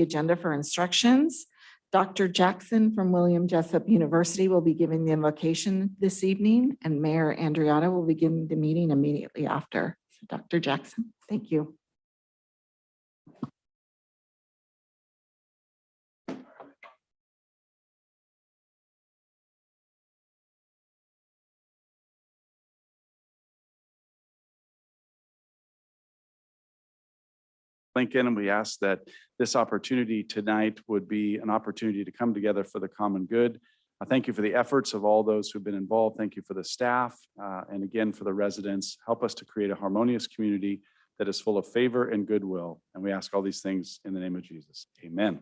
The agenda for instructions. Dr. Jackson from William Jessup University will be giving the invocation this evening, and Mayor Andriotta will begin the meeting immediately after. So Dr. Jackson, thank you. Lincoln, and we ask that this opportunity tonight would be an opportunity to come together for the common good. I thank you for the efforts of all those who've been involved. Thank you for the staff, and again, for the residents. Help us to create a harmonious community that is full of favor and goodwill. And we ask all these things in the name of Jesus. Amen.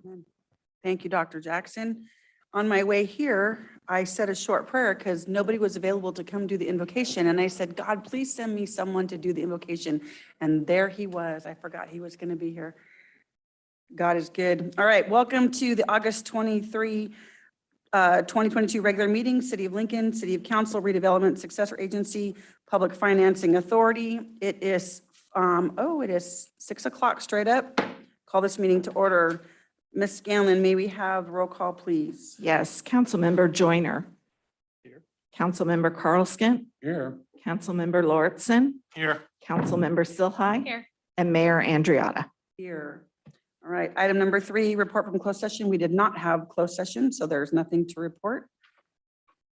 Thank you, Dr. Jackson. On my way here, I said a short prayer because nobody was available to come do the invocation. And I said, God, please send me someone to do the invocation. And there he was. I forgot he was going to be here. God is good. All right. Welcome to the August 23, 2022 regular meeting, City of Lincoln, City of Council, Redevelopment Successor Agency, Public Financing Authority. It is 6 o'clock straight up. Call this meeting to order. Ms. Scanlon, may we have roll call, please? Yes, Councilmember Joyner. Here. Councilmember Carlskin. Here. Councilmember Lauritsen. Here. Councilmember Silhai. Here. And Mayor Andriotta. Here. All right, item number 3, report from closed session. We did not have closed session, so there's nothing to report.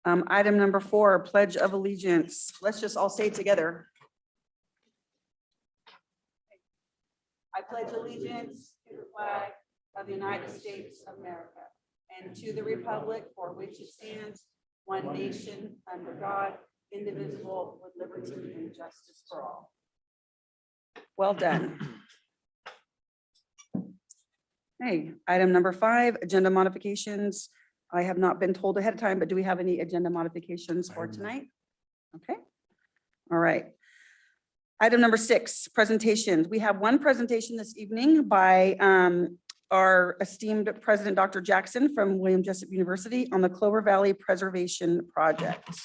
Item number 4, pledge of allegiance. Let's just all say it together. I pledge allegiance to the flag of the United States of America and to the republic for which it stands, one nation under God, indivisible, with liberty and justice for all. Well done. Hey, item number 5, agenda modifications. I have not been told ahead of time, but do we have any agenda modifications for tonight? Okay. All right. Item number 6, presentations. We have one presentation this evening by our esteemed President, Dr. Jackson from William Jessup University on the Clover Valley Preservation Project.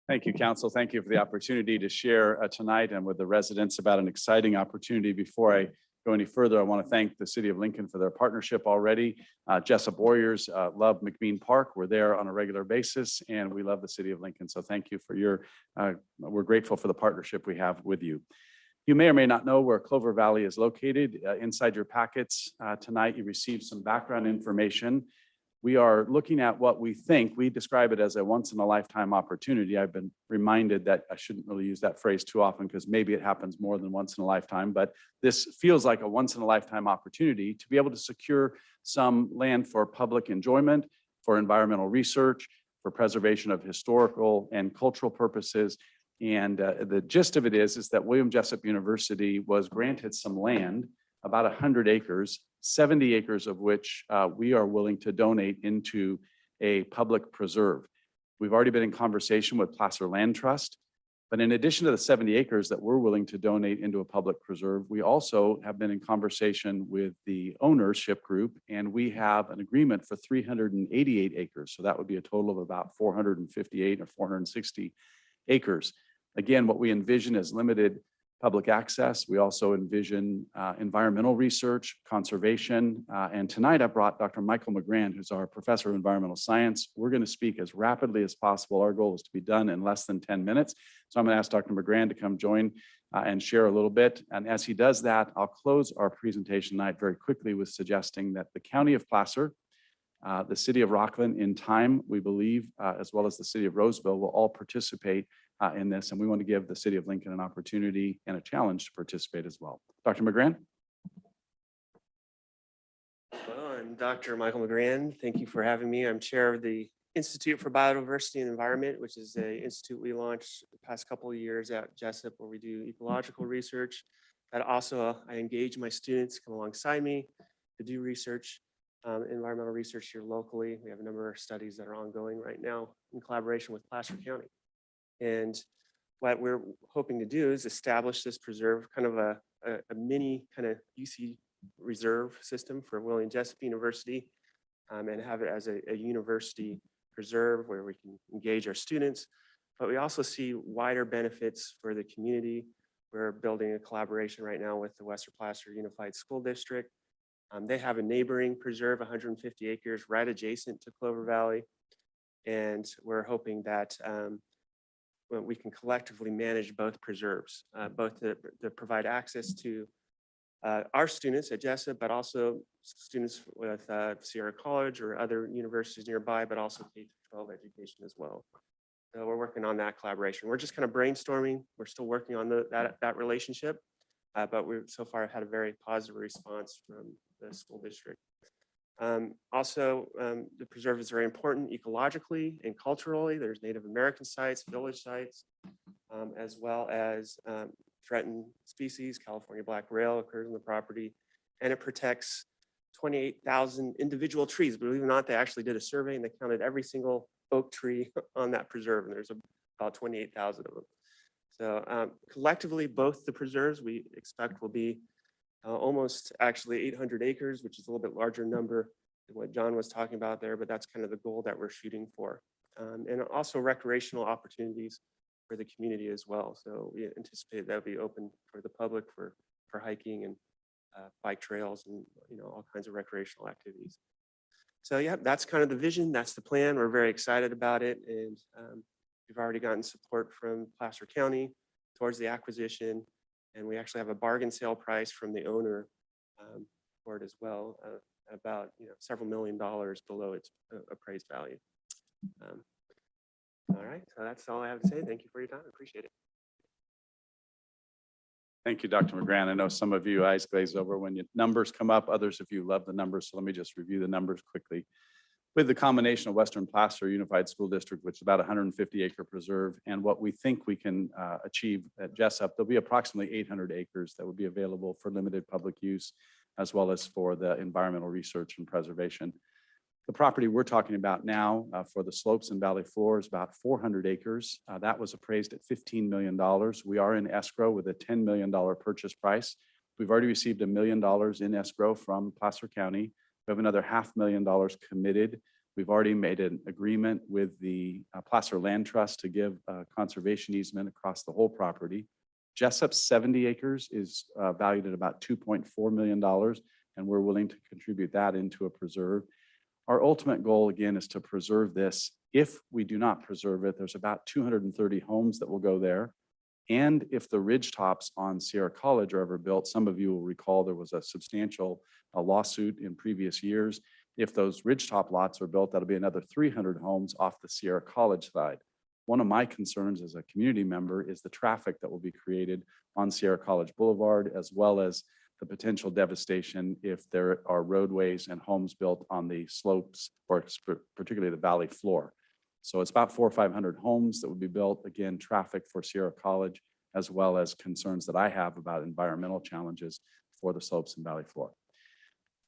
Thank you, Council. Thank you for the opportunity to share tonight and with the residents about an exciting opportunity. Before I go any further, I want to thank the City of Lincoln for their partnership already. Jessup Warriors love McBean Park. We're there on a regular basis, and we love the City of Lincoln. So thank you for your, we're grateful for the partnership we have with you. You may or may not know where Clover Valley is located. Inside your packets tonight, you received some background information. We are looking at what we think, we describe it as a once-in-a-lifetime opportunity. I've been reminded that I shouldn't really use that phrase too often because maybe it happens more than once in a lifetime, but this feels like a once-in-a-lifetime opportunity to be able to secure some land for public enjoyment, for environmental research, for preservation of historical and cultural purposes. And the gist of it is that William Jessup University was granted some land, about 100 acres, 70 acres of which we are willing to donate into a public preserve. We've already been in conversation with Placer Land Trust, but in addition to the 70 acres that we're willing to donate into a public preserve, we also have been in conversation with the ownership group, and we have an agreement for 388 acres. So that would be a total of about 458 or 460 acres. Again, what we envision is limited public access. We also envision environmental research, conservation, and tonight I brought Dr. Michael McGrand, who's our professor of environmental science. We're going to speak as rapidly as possible. Our goal is to be done in less than 10 minutes. So I'm going to ask Dr. McGrand to come join and share a little bit. And as he does that, I'll close our presentation tonight very quickly with suggesting that the County of Placer, the City of Rockland in time, we believe, as well as the City of Roseville will all participate in this, and we want to give the City of Lincoln an opportunity and a challenge to participate as well. Dr. McGrand. Well, I'm Dr. Michael McGrand. Thank you for having me. I'm chair of the Institute for Biodiversity and Environment, which is an institute we launched the past couple of years at Jessup, where we do ecological research. That also, I engage my students to come alongside me to do research, environmental research here locally. We have a number of studies that are ongoing right now in collaboration with Placer County. And what we're hoping to do is establish this preserve, kind of a mini kind of UC reserve system for William Jessup University, and have it as a university preserve where we can engage our students. But we also see wider benefits for the community, We're building a collaboration right now with the Western Placer Unified School District. They have a neighboring preserve, 150 acres, right adjacent to Clover Valley. And we're hoping that we can collectively manage both preserves, both to provide access to our students at Jessup, but also students with Sierra College or other universities nearby, but also K-12 education as well. So we're working on that collaboration. We're just kind of brainstorming. We're still working on that relationship, but we've so far had a very positive response from the school district. Also, the preserve is very important ecologically and culturally. There's Native American sites, village sites, as well as threatened species. California black rail occurs on the property, and it protects 28,000 individual trees. Believe it or not, they actually did a survey and they counted every single oak tree on that preserve, and there's about 28,000 of them. So collectively, both the preserves we expect will be almost actually 800 acres, which is a little bit larger number than what John was talking about there, but that's kind of the goal that we're shooting for. And also recreational opportunities for the community as well. So we anticipate that'll be open for the public for hiking and bike trails and all kinds of recreational activities. So yeah, that's kind of the vision. That's the plan. We're very excited about it. And we've already gotten support from Placer County towards the acquisition. And we actually have a bargain sale price from the owner for it as well, about several $1 million below its appraised value. All right, so that's all I have to say. Thank you for your time. I appreciate it. Thank you, Dr. McGrann. I know some of you eyes glaze over when numbers come up. Others of you love the numbers. So let me just review the numbers quickly. With the combination of Western Placer Unified School District, which is about 150-acre preserve, and what we think we can achieve at Jessup, there'll be approximately 800 acres that will be available for limited public use, as well as for the environmental research and preservation. The property we're talking about now for the slopes and valley floor is about 400 acres. That was appraised at $15 million. We are in escrow with a $10 million purchase price. We've already received $1 million in escrow from Placer County. We have another $500,000 committed. We've already made an agreement with the Placer Land Trust to give a conservation easement across the whole property. Jessup's 70 acres is valued at about $2.4 million, and we're willing to contribute that into a preserve. Our ultimate goal, again, is to preserve this. If we do not preserve it, there's about 230 homes that will go there. And if the ridge tops on Sierra College are ever built, some of you will recall there was a substantial lawsuit in previous years. If those ridgetop lots are built, that'll be another 300 homes off the Sierra College side. One of my concerns as a community member is the traffic that will be created on Sierra College Boulevard, as well as the potential devastation if there are roadways and homes built on the slopes, or particularly the valley floor. So it's about 400 or 500 homes that would be built. Again, traffic for Sierra College, as well as concerns that I have about environmental challenges for the slopes and valley floor.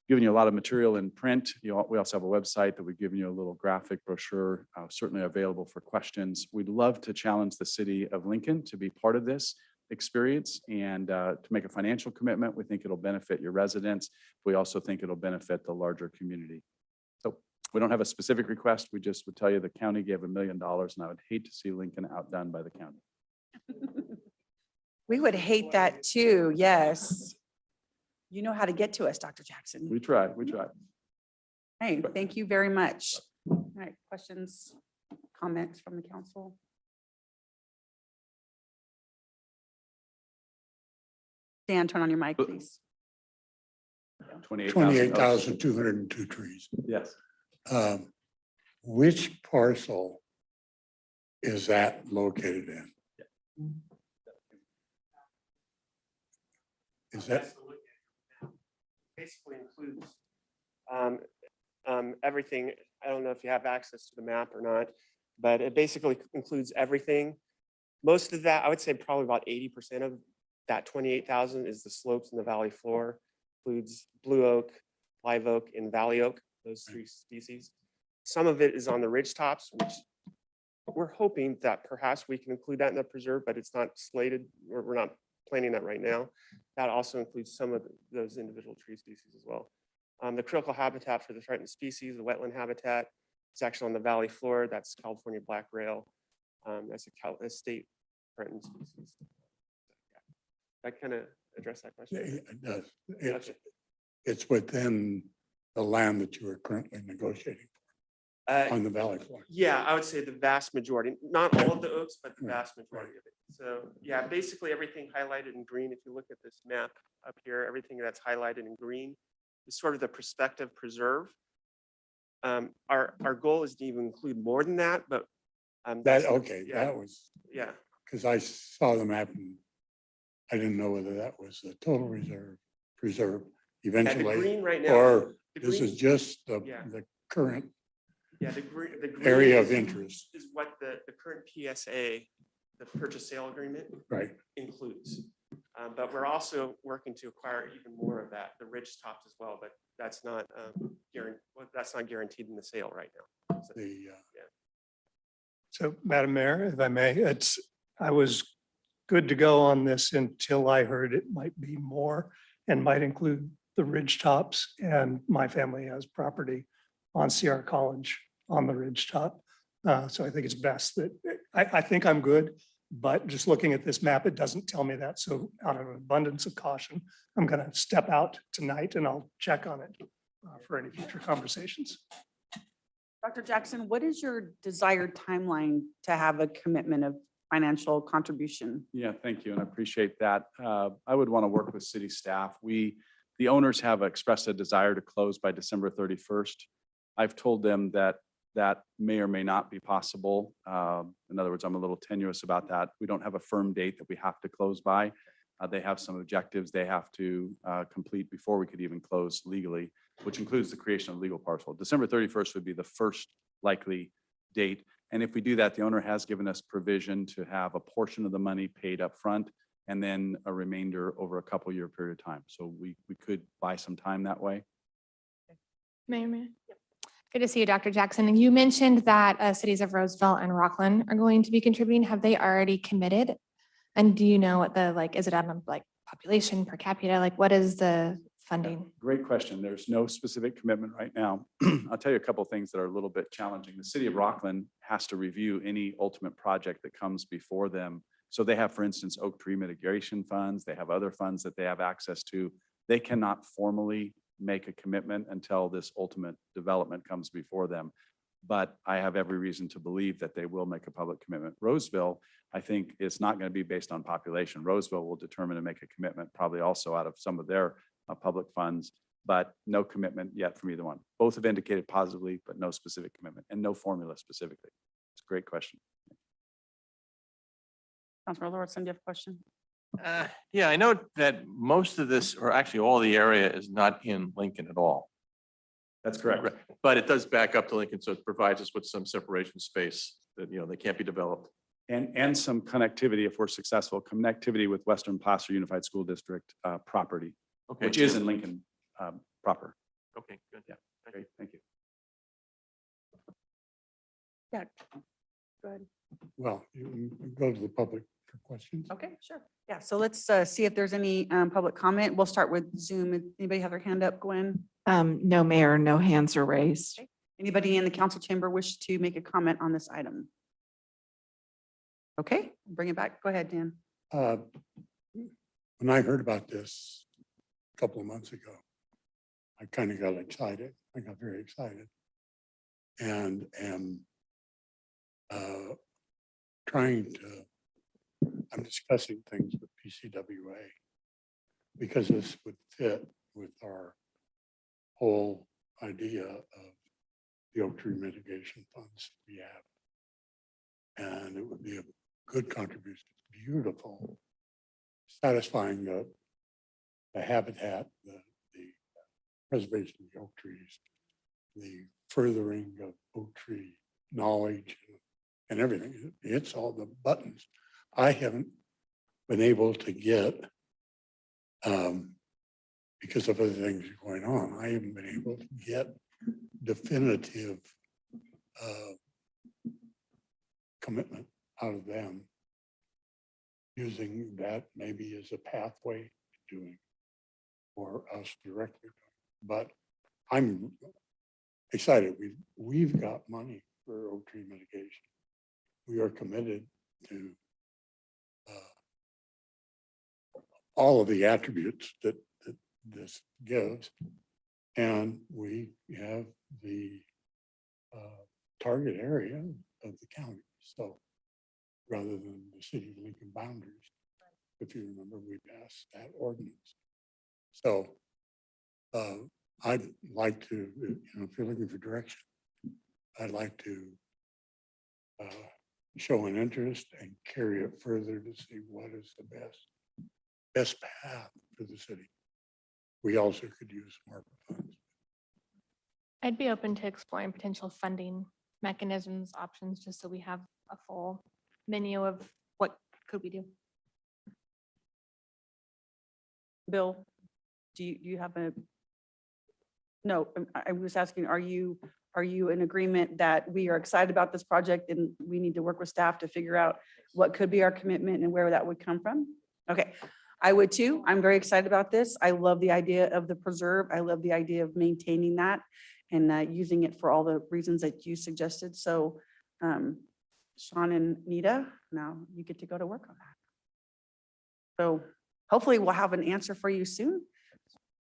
Giving you a lot of material in print. We also have a website that we've given you a little graphic brochure, certainly available for questions. We'd love to challenge the city of Lincoln to be part of this experience and to make a financial commitment. We think it'll benefit your residents. We also think it'll benefit the larger community. So we don't have a specific request. We just would tell you the county gave $1 million, and I would hate to see Lincoln outdone by the county. We would hate that too, yes. You know how to get to us, Dr. Jackson. We tried. Hey, thank you very much. All right, questions, comments from the council? Dan, turn on your mic, please. 28,202 trees. Yes. Which parcel is that located in? Is that, Basically includes everything. I don't know if you have access to the map or not, but it basically includes everything. Most of that, I would say probably about 80% of that 28,000 is the slopes and the valley floor, includes blue oak, live oak, and valley oak, those three species. Some of it is on the ridge tops, which we're hoping that perhaps we can include that in the preserve, but it's not slated, or we're not planning that right now. That also includes some of those individual tree species as well. The critical habitat for the threatened species, the wetland habitat, is actually on the valley floor. That's California black rail. That's a state threatened species. That kind of address that Yeah, question? it does. It's, Okay. it's within the land that you are currently negotiating on the valley floor. Yeah, I would say the vast majority, not all of the oaks, but the Right, vast majority of it. So yeah, basically everything highlighted in green, if you look at this map up here, everything that's highlighted in green is sort of the prospective preserve. Our goal is to even include more than that, but. That, that's- okay, Yeah, that was, yeah. because I saw the map and I didn't know whether that was the total preserve Yeah, the eventually, green right now. or the this is green- just Yeah. the current Yeah, the green. area of is- interest, Is what the current PSA, the purchase sale agreement, right? includes. But we're also working to acquire even more of that, the ridge tops as well, but that's not guaranteed in the sale right now. So- The, So, Madam Mayor, if I may, I was good to go on this until I heard it might be more and might include the ridge tops. And my family has property on Sierra College on the ridge top. So I think it's best that, I think I'm good, but just looking at this map, it doesn't tell me that. So out of an abundance of caution, I'm going to step out tonight and I'll check on it for any future conversations. Dr. Jackson, what is your desired timeline to have a commitment of financial contribution? Yeah, thank you, and I appreciate that. I would want to work with city staff. The owners have expressed a desire to close by December 31st. I've told them that that may or may not be possible. In other words, I'm a little tenuous about that. We don't have a firm date that we have to close by. They have some objectives they have to complete before we could even close legally, which includes the creation of legal parcel. December 31st would be the first likely date. And if we do that, the owner has given us provision to have a portion of the money paid up front and then a remainder over a couple year period of time. So we could buy some time that way. Mayor. Good to see you, Dr. Jackson. And you mentioned that cities of Roseville and Rockland are going to be contributing. Have they already committed? And do you know what is it on a population per capita? What is the funding? Great question. There's no specific commitment right now. I'll tell you a couple of things that are a little bit challenging. The city of Rockland has to review any ultimate project that comes before them. So they have, for instance, oak tree mitigation funds. They have other funds that they have access to. They cannot formally make a commitment until this ultimate development comes before them. But I have every reason to believe that they will make a public commitment. Roseville, I think, is not going to be based on population. Roseville will determine to make a commitment, probably also out of some of their public funds, but no commitment yet from either one. Both have indicated positively, but no specific commitment and no formula specifically. It's a great question. Councilor Lordson, do you have a question? Yeah, I know that most of this, or actually all the area is not in Lincoln at all. That's correct. Right. But it does back up to Lincoln, so it provides us with some separation space that, they can't be developed. And some connectivity, if we're successful, connectivity with Western Placer Unified School District property, Okay. which is in Lincoln proper. Okay, good. Yeah. Great, thank you. Yeah. Go ahead. well, you can go to the public for questions. Okay, sure. Yeah, so let's see if there's any public comment. We'll start with Zoom. Anybody have their hand up, Gwen? No, Mayor, no hands are raised. Okay. Anybody in the council chamber wish to make a comment on this item? Okay, bring it back. Go ahead, Dan. When I heard about this a couple of months ago, I kind of got excited. I got very excited. And am I'm discussing things with PCWA because this would fit with our whole idea of the oak tree mitigation funds we have. And it would be a good contribution. It's beautiful, satisfying the habitat, the preservation of the oak trees, the furthering of oak tree knowledge and everything. It's all the buttons. I haven't been able to get, because of other things going on, I haven't been able to get definitive commitment out of them using that maybe as a pathway to doing or us directly. But I'm excited. We've got money for oak tree mitigation. We are committed to all of the attributes that this gives. And we have the target area of the county. So rather than the city of Lincoln boundaries, if you remember, we passed that ordinance. So I'd like to, if you're looking for direction, I'd like to show an interest and carry it further to see what is the best path for the city. We also could use ARPA funds. I'd be open to exploring potential funding mechanisms, options, just so we have a full menu of what could we do. Bill, do you have a? No, I was asking, are you in agreement that we are excited about this project and we need to work with staff to figure out what could be our commitment and where that would come from? Okay, I would too. I'm very excited about this. I love the idea of the preserve. I love the idea of maintaining that and using it for all the reasons that you suggested. So Sean and Nita, now you get to go to work on that. So hopefully we'll have an answer for you soon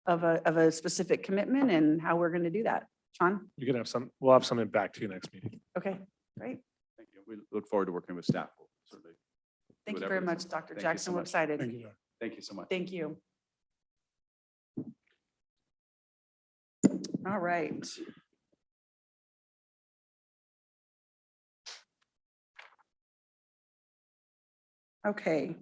of a specific commitment and how we're going to do that. Sean? You can have some, we'll have something back to you next meeting. Okay, great. Thank you. We look forward to working with staff. We'll certainly Thank you whatever very it much, is. Dr. Thank you so Jackson. We're much. excited. Thank you, Doc. Thank you so much. Thank you. All right. Okay,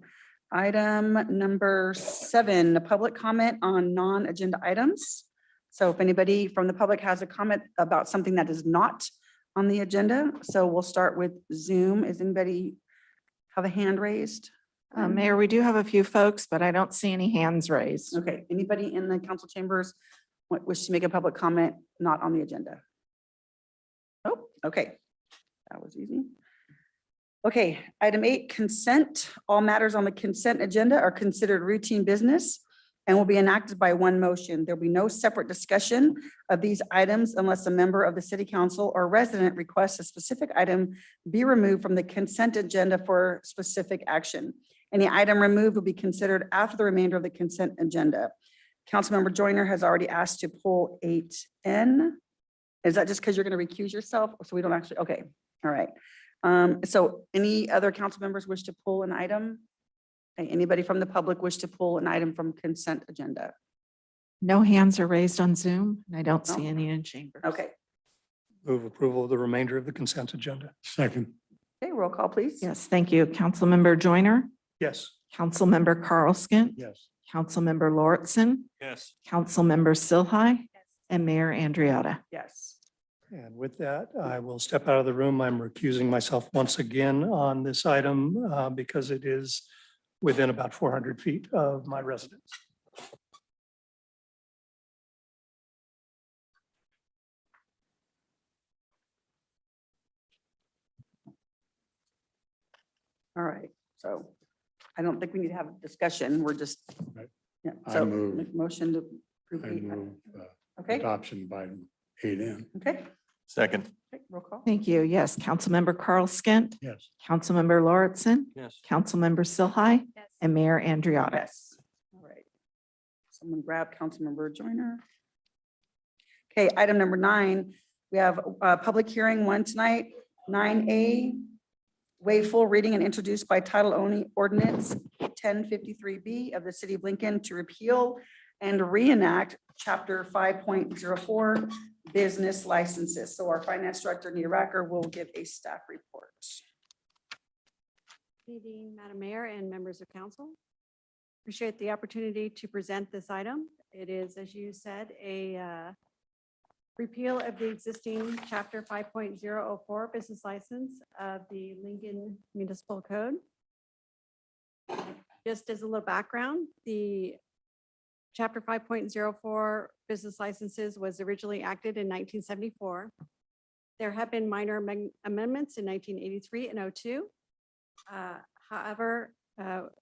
item number 7, the public comment on non-agenda items. So if anybody from the public has a comment about something that is not on the agenda, so we'll start with Zoom. Is anybody have a hand raised? Mayor, we do have a few folks, but I don't see any hands raised. Okay, anybody in the council chambers wish to make a public comment not on the agenda? Oh, okay, that was easy. Okay, item 8, consent. All matters on the consent agenda are considered routine business and will be enacted by one motion. There'll be no separate discussion of these items unless a member of the city council or resident requests a specific item be removed from the consent agenda for specific action. Any item removed will be considered after the remainder of the consent agenda. Councilmember Joyner has already asked to pull 8N. Is that just because you're going to recuse yourself? So we don't actually, okay, all right. So any other council members wish to pull an item? Okay, anybody from the public wish to pull an item from consent agenda? No hands are raised on Zoom, and I don't see No. any in chambers. Okay, Move approval of the remainder of the consent agenda. Second, okay, roll call, please. Yes, thank you. Councilmember Joyner, Yes. Councilmember Carl Skint, yes. Councilmember Lauritsen, Yes. Councilmember Silhai, and Mayor Andriota. Yes. And with that, I will step out of the room. I'm recusing myself once again on this item because it is within about 400 feet of my residence. All right, so I don't think we need to have a discussion. We're just, Right. yeah, I so move- make a motion to approve. I 8. move Okay, adoption by 8N. okay, Second. okay, roll call. Thank you. Yes, Councilmember Carl Skint, Yes. Councilmember Lauritsen, Yes. Councilmember Silhai, Yes. and Mayor Andriota. Yes, all right. Someone grab Councilmember Joyner. Okay, item number 9, we have a public hearing one tonight, 9A. Waive full reading and introduced by title only ordinance 1053B of the city of Lincoln to repeal and reenact chapter 5.04 business licenses. So our finance director, Nita Racker, will give a staff report. Good evening, Madam Mayor and members of council. Appreciate the opportunity to present this item. It is, as you said, a repeal of the existing chapter 5.004 business license of the Lincoln Municipal Code. Just as a little background, the chapter 5.04 business licenses was originally acted in 1974. There have been minor amendments in 1983 and 02. However,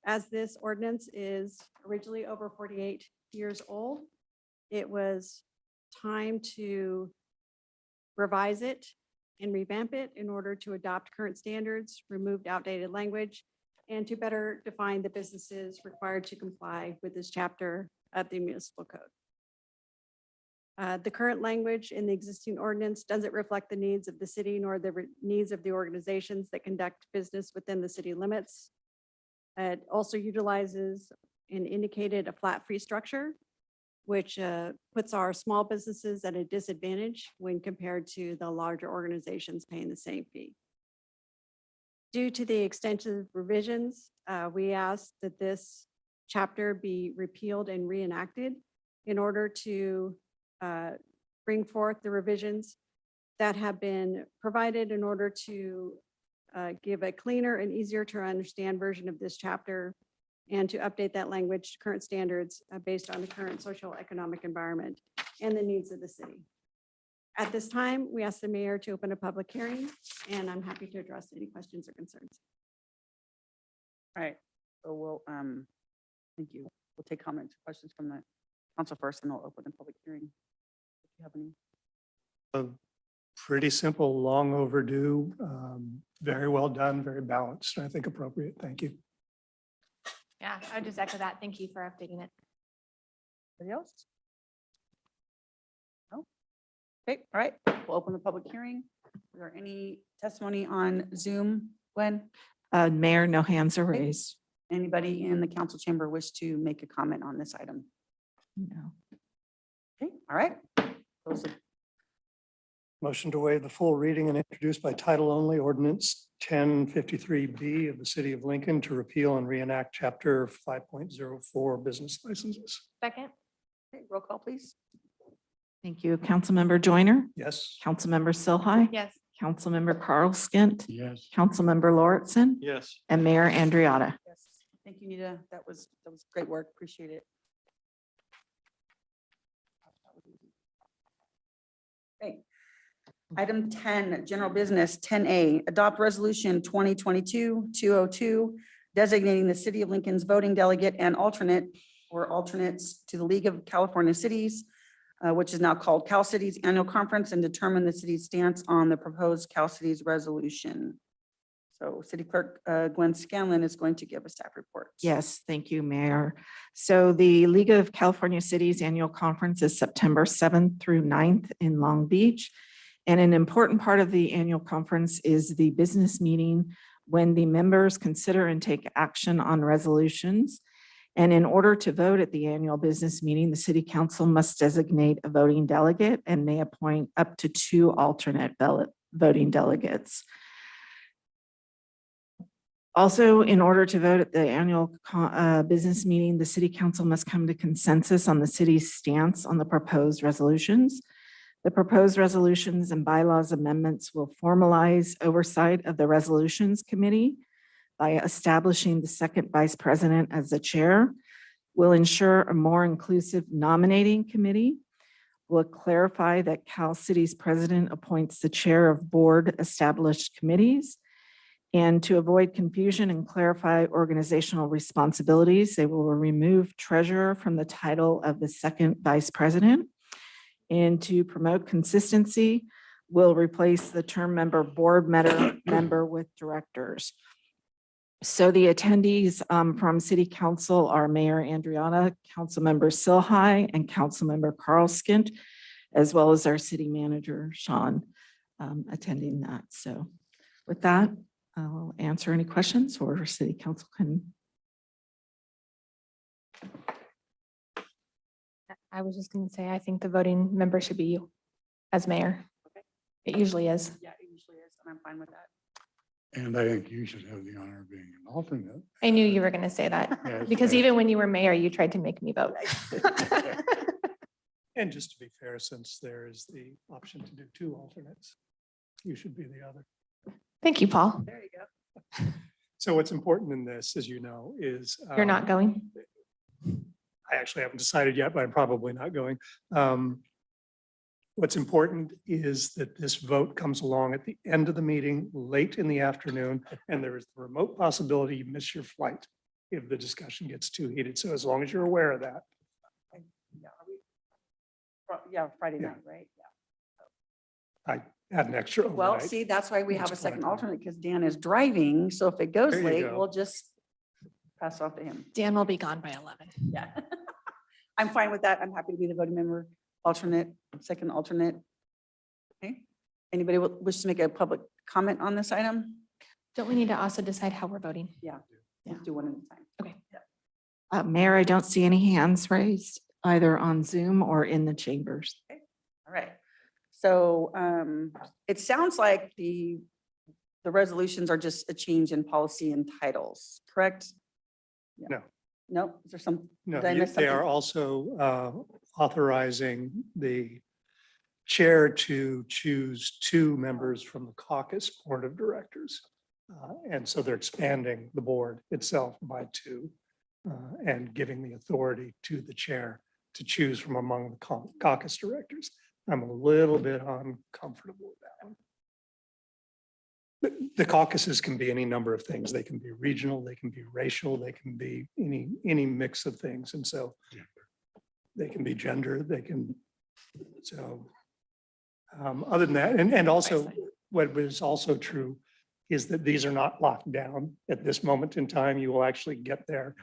as this ordinance is originally over 48 years old, it was time to revise it and revamp it in order to adopt current standards, removed outdated language, and to better define the businesses required to comply with this chapter of the municipal code. The current language in the existing ordinance doesn't reflect the needs of the city nor the needs of the organizations that conduct business within the city limits. It also utilizes and indicated a flat fee structure, which puts our small businesses at a disadvantage when compared to the larger organizations paying the same fee. Due to the extensive revisions, we ask that this chapter be repealed and reenacted in order to bring forth the revisions that have been provided in order to give a cleaner and easier to understand version of this chapter and to update that language to current standards based on the current social economic environment and the needs of the city. At this time, we ask the mayor to open a public hearing, and I'm happy to address any questions or concerns. All right, so we'll, thank you. We'll take comments, questions from the council first, and I'll open the public hearing. If you have any. Pretty simple, long overdue, very well done, very balanced, I think appropriate. Thank you. Yeah, I would just echo that. Thank you for updating it. Anybody else? No? Okay, all right, we'll open the public hearing. Is there any testimony on Zoom? Gwen, Mayor, no hands are raised. anybody in the council chamber wish to make a comment on this item? No. Okay, all right. Those are- Motion to waive the full reading and introduce by title only ordinance 1053B of the city of Lincoln to repeal and reenact chapter 5.04 business licenses. Second? okay, roll call, please. Thank you. Councilmember Joyner, Yes. Councilmember Silhai, Yes. Councilmember Carl Skint, Yes. Councilmember Lauritsen, Yes. and Mayor Andriata. Yes, thank you, Nita. That was great work. Appreciate it. Okay. Item 10, general business, 10A, adopt resolution 2022-202, designating the city of Lincoln's voting delegate and alternate or alternates to the League of California Cities, which is now called Cal Cities Annual Conference, and determine the city's stance on the proposed Cal Cities resolution. So City Clerk Gwen Scanlon is going to give a staff report. Yes, thank you, Mayor. So the League of California Cities Annual Conference is September 7th through 9th in Long Beach. And an important part of the annual conference is the business meeting when the members consider and take action on resolutions. And in order to vote at the annual business meeting, the city council must designate a voting delegate and may appoint up to 2 alternate voting delegates. Also, in order to vote at the annual business meeting, the city council must come to consensus on the city's stance on the proposed resolutions. The proposed resolutions and bylaws amendments will formalize oversight of the resolutions committee by establishing the second vice president as the chair, will ensure a more inclusive nominating committee, will clarify that Cal City's president appoints the chair of board established committees, and to avoid confusion and clarify organizational responsibilities, they will remove treasurer from the title of the second vice president. And to promote consistency, will replace the term member board member with directors. So the attendees from City Council are Mayor Andriata, Councilmember Silhai, and Councilmember Carl Skint, as well as our city manager, Sean, attending that. So with that, I'll answer any questions or City Council can. I was just going to say, I think the voting member should be you as mayor. Okay. It usually is. Yeah, it usually is, and I'm fine with that. And I think you should have the honor of being an alternate. I knew you were going to say that Yes, because yes. even when you were mayor, you tried to make me vote. And just to be fair, since there is the option to do 2 alternates, you should be the other. Thank you, Paul. There you go. So what's important in this, as you know, is. You're not going? I actually haven't decided yet, but I'm probably not going. What's important is that this vote comes along at the end of the meeting, late in the afternoon, and there is the remote possibility you miss your flight if the discussion gets too heated. So as long as you're aware of that. Yeah, are we- yeah, Friday Yeah. night, right? Yeah. I had an extra Well, overnight. see, that's why we have a That's second fine. alternate because Dan is driving. So if it goes There you late, go. we'll just pass off to him. Dan will be gone by 11. Yeah. I'm fine with that. I'm happy to be the voting member, alternate, second alternate. Okay. Anybody wish to make a public comment on this item? Don't we need to also decide how we're voting? Let's do one at a time. Okay. Mayor, I don't see any hands raised either on Zoom or in the chambers. All right. So it sounds like the resolutions are just a change in policy and titles, correct? Yeah. No. No, is there some? No, Did I miss they are something? also authorizing the chair to choose 2 members from the caucus board of directors. And so they're expanding the board itself by 2 and giving the authority to the chair to choose from among the caucus directors. I'm a little bit uncomfortable with that one. The caucuses can be any number of things. They can be regional, they can be racial, they can be any mix of things. And so they can be gender, they can, so. Other than that, and also what was also true is that these are not locked down at this moment in time. You will actually get there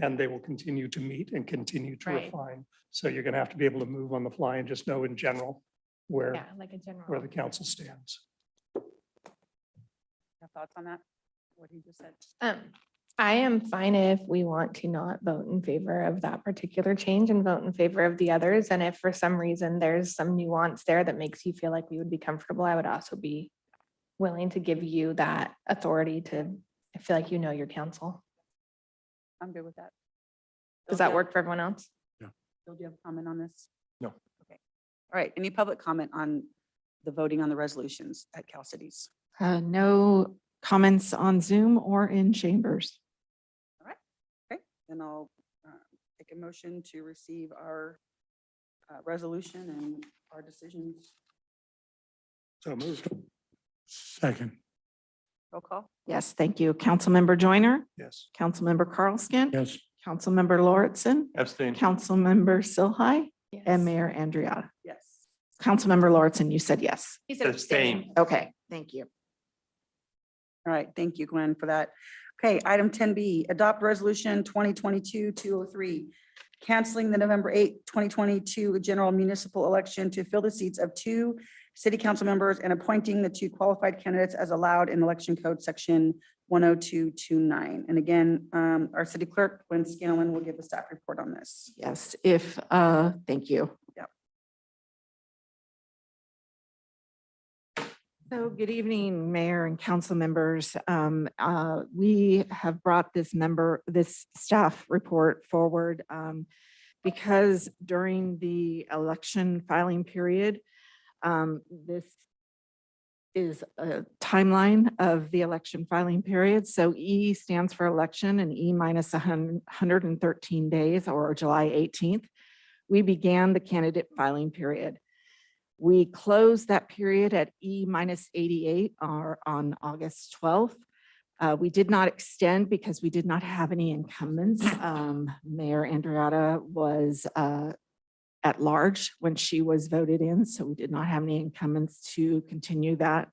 and they will continue to meet and continue to Right. refine. So you're going to have to be able to move on the fly and just know in general where, Yeah, like a general. where the council stands. Have thoughts on that? What he just said? I am fine if we want to not vote in favor of that particular change and vote in favor of the others. And if for some reason there's some nuance there that makes you feel like we would be comfortable, I would also be willing to give you that authority to, I feel like you know your council. I'm good with that. Does that work for everyone else? Bill, do you have a comment on this? No. Okay. All right. Any public comment on the voting on the resolutions at Cal Cities? No comments on Zoom or in chambers. Okay, then I'll take a motion to receive our resolution and our decisions. So moved. Second, Roll call? Yes, thank you. Councilmember Joyner, Yes. Councilmember Carlskin. yes, Councilmember Lauritsen, Abstain. Councilmember Silhai, Yes. and Mayor Andriotta. Yes. Councilmember Lauritsen, you said yes. He said Abstain. Okay, thank you. All right, thank you, Gwen, for that. Okay, item 10B, adopt resolution 2022-203, canceling the November 8, 2022 general municipal election to fill the seats of 2 city council members and appointing the 2 qualified candidates as allowed in election code section 10229. And again, our city clerk, Gwen Scanlon, will give the staff report on this. Yes, thank you. Yep. So good evening, Mayor and council members. We have brought this staff report forward because during the election filing period, this is a timeline of the election filing period. So E stands for election and E minus 113 days or July 18th. We began the candidate filing period. We closed that period at E minus 88 or on August 12th. We did not extend because we did not have any incumbents. Mayor Andriotta was at large when she was voted in, so we did not have any incumbents to continue that.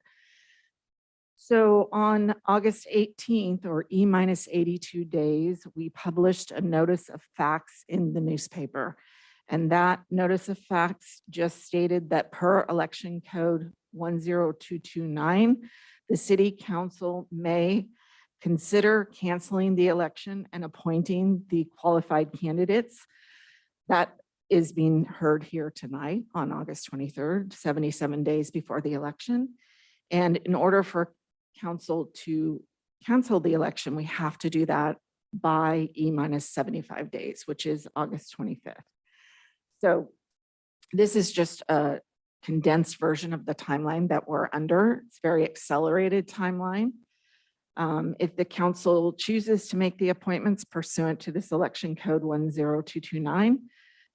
So on August 18th or E minus 82 days, we published a notice of facts in the newspaper. And that notice of facts just stated that per election code 10229, the city council may consider canceling the election and appointing the qualified candidates. That is being heard here tonight on August 23rd, 77 days before the election. And in order for council to cancel the election, we have to do that by E minus 75 days, which is August 25th. So this is just a condensed version of the timeline that we're under. It's a very accelerated timeline. If the council chooses to make the appointments pursuant to this election code 10229,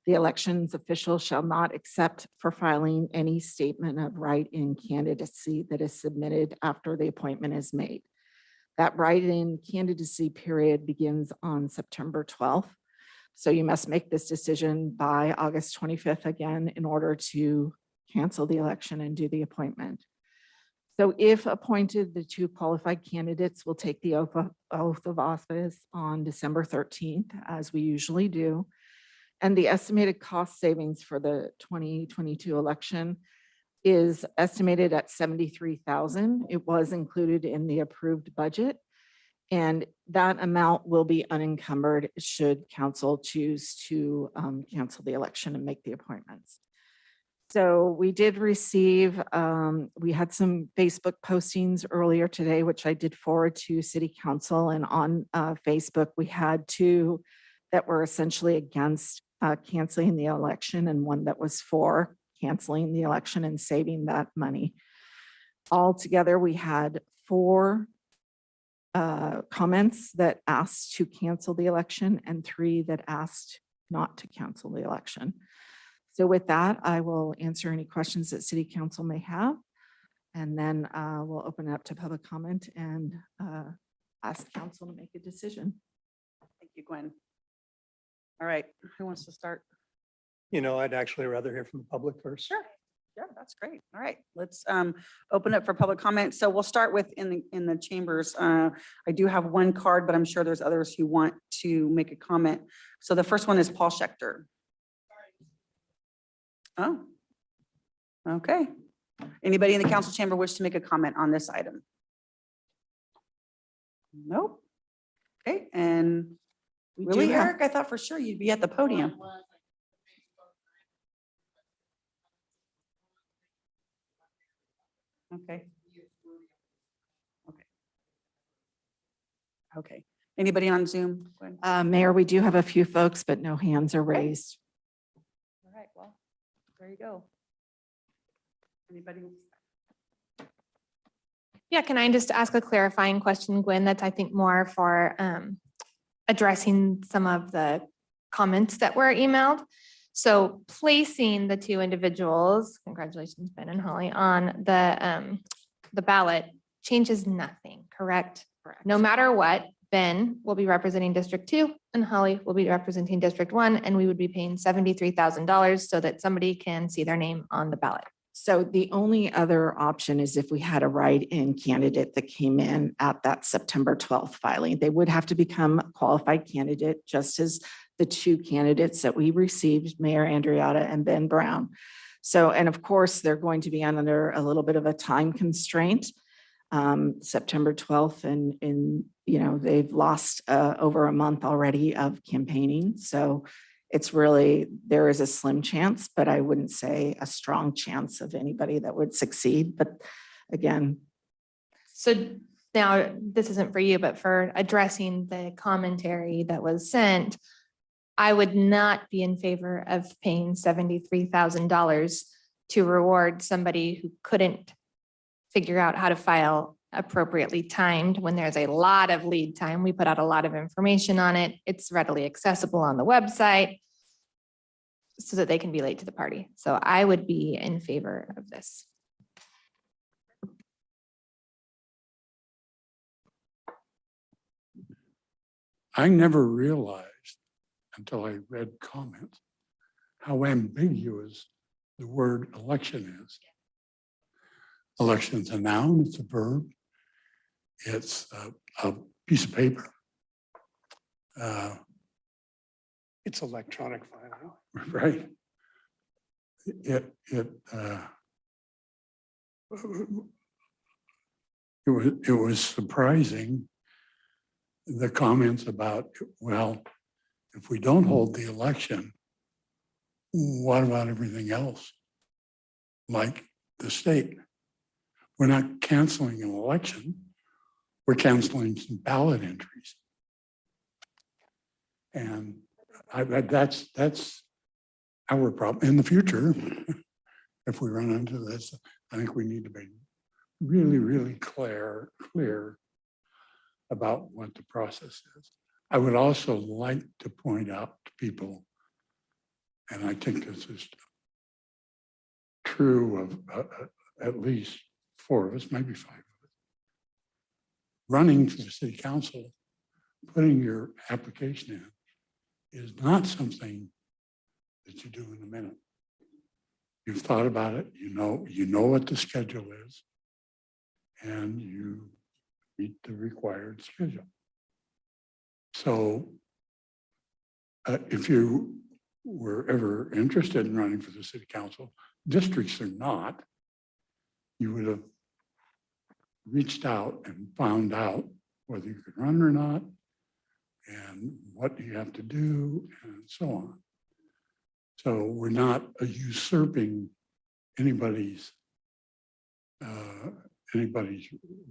the elections official shall not accept for filing any statement of write-in candidacy that is submitted after the appointment is made. That write-in candidacy period begins on September 12th. So you must make this decision by August 25th again in order to cancel the election and do the appointment. So if appointed, the two qualified candidates will take the oath of office on December 13th, as we usually do. And the estimated cost savings for the 2022 election is estimated at $73,000. It was included in the approved budget. And that amount will be unencumbered should council choose to cancel the election and make the appointments. So we did receive, we had some Facebook postings earlier today, which I did forward to City Council. And on Facebook, we had two that were essentially against canceling the election and one that was for canceling the election and saving that money. Altogether, we had 4 comments that asked to cancel the election and 3 that asked not to cancel the election. So with that, I will answer any questions that City Council may have. And then we'll open it up to public comment and ask council to make a decision. Thank you, Gwen. All right, who wants to start? You know, I'd actually rather hear from the public first. Sure. Yeah, that's great. All right, let's open up for public comment. So we'll start with in the chambers. I do have one card, but I'm sure there's others who want to make a comment. So the first one is Paul Schechter. Oh, okay. Anybody in the council chamber wish to make a comment on this item? Nope. Okay, and We really, do have- Eric, I thought for sure you'd be at the podium. Okay. Okay. Okay. Anybody on Zoom? Gwen? Mayor, we do have a few folks, but no hands are raised. All right, well, there you go. Anybody? Yeah, can I just ask a clarifying question, Gwen, that's I think more for addressing some of the comments that were emailed. So placing the 2 individuals, congratulations, Ben and Holly, on the ballot changes nothing, correct? Correct. No matter what, Ben will be representing District 2 and Holly will be representing District 1, and we would be paying $73,000 so that somebody can see their name on the ballot. So the only other option is if we had a write-in candidate that came in at that September 12th filing, they would have to become a qualified candidate, just as the 2 candidates that we received, Mayor Andriotta and Ben Brown. So, and of course, they're going to be under a little bit of a time constraint. September 12th and you know, they've lost over a month already of campaigning. So it's really, there is a slim chance, but I wouldn't say a strong chance of anybody that would succeed. But again, So now this isn't for you, but for addressing the commentary that was sent, I would not be in favor of paying $73,000 to reward somebody who couldn't figure out how to file appropriately timed when there's a lot of lead time. We put out a lot of information on it. It's readily accessible on the website so that they can be late to the party. So I would be in favor of this. I never realized until I read comments how ambiguous the word election is. Election's a noun, it's a verb, it's a piece of paper. It's electronic filing. Right. It was surprising, the comments about, well, if we don't hold the election, what about everything else? Like the state. We're not canceling an election, we're canceling some ballot entries. And that's our problem in the future. If we run into this, I think we need to be really, really clear about what the process is. I would also like to point out to people, and I think this is true of at least 4 of us, maybe 5 of us, running for the city council, putting your application in is not something that you do in a minute. You've thought about it, you know what the schedule is. and you meet the required schedule. So if you were ever interested in running for the city council, districts are not, you would have reached out and found out whether you could run or not, and what you have to do, and so on. So we're not usurping anybody's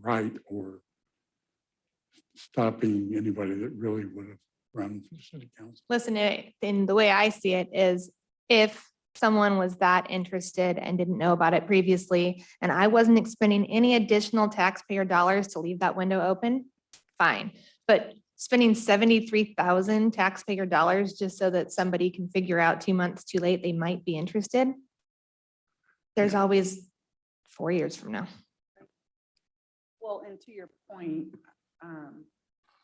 right or stopping anybody that really would have run for the city council. Listen, in the way I see it is if someone was that interested and didn't know about it previously, and I wasn't expending any additional taxpayer dollars to leave that window open, fine. But spending 73,000 taxpayer dollars just so that somebody can figure out 2 months too late, they might be interested. There's always 4 years from now. Well, and to your point,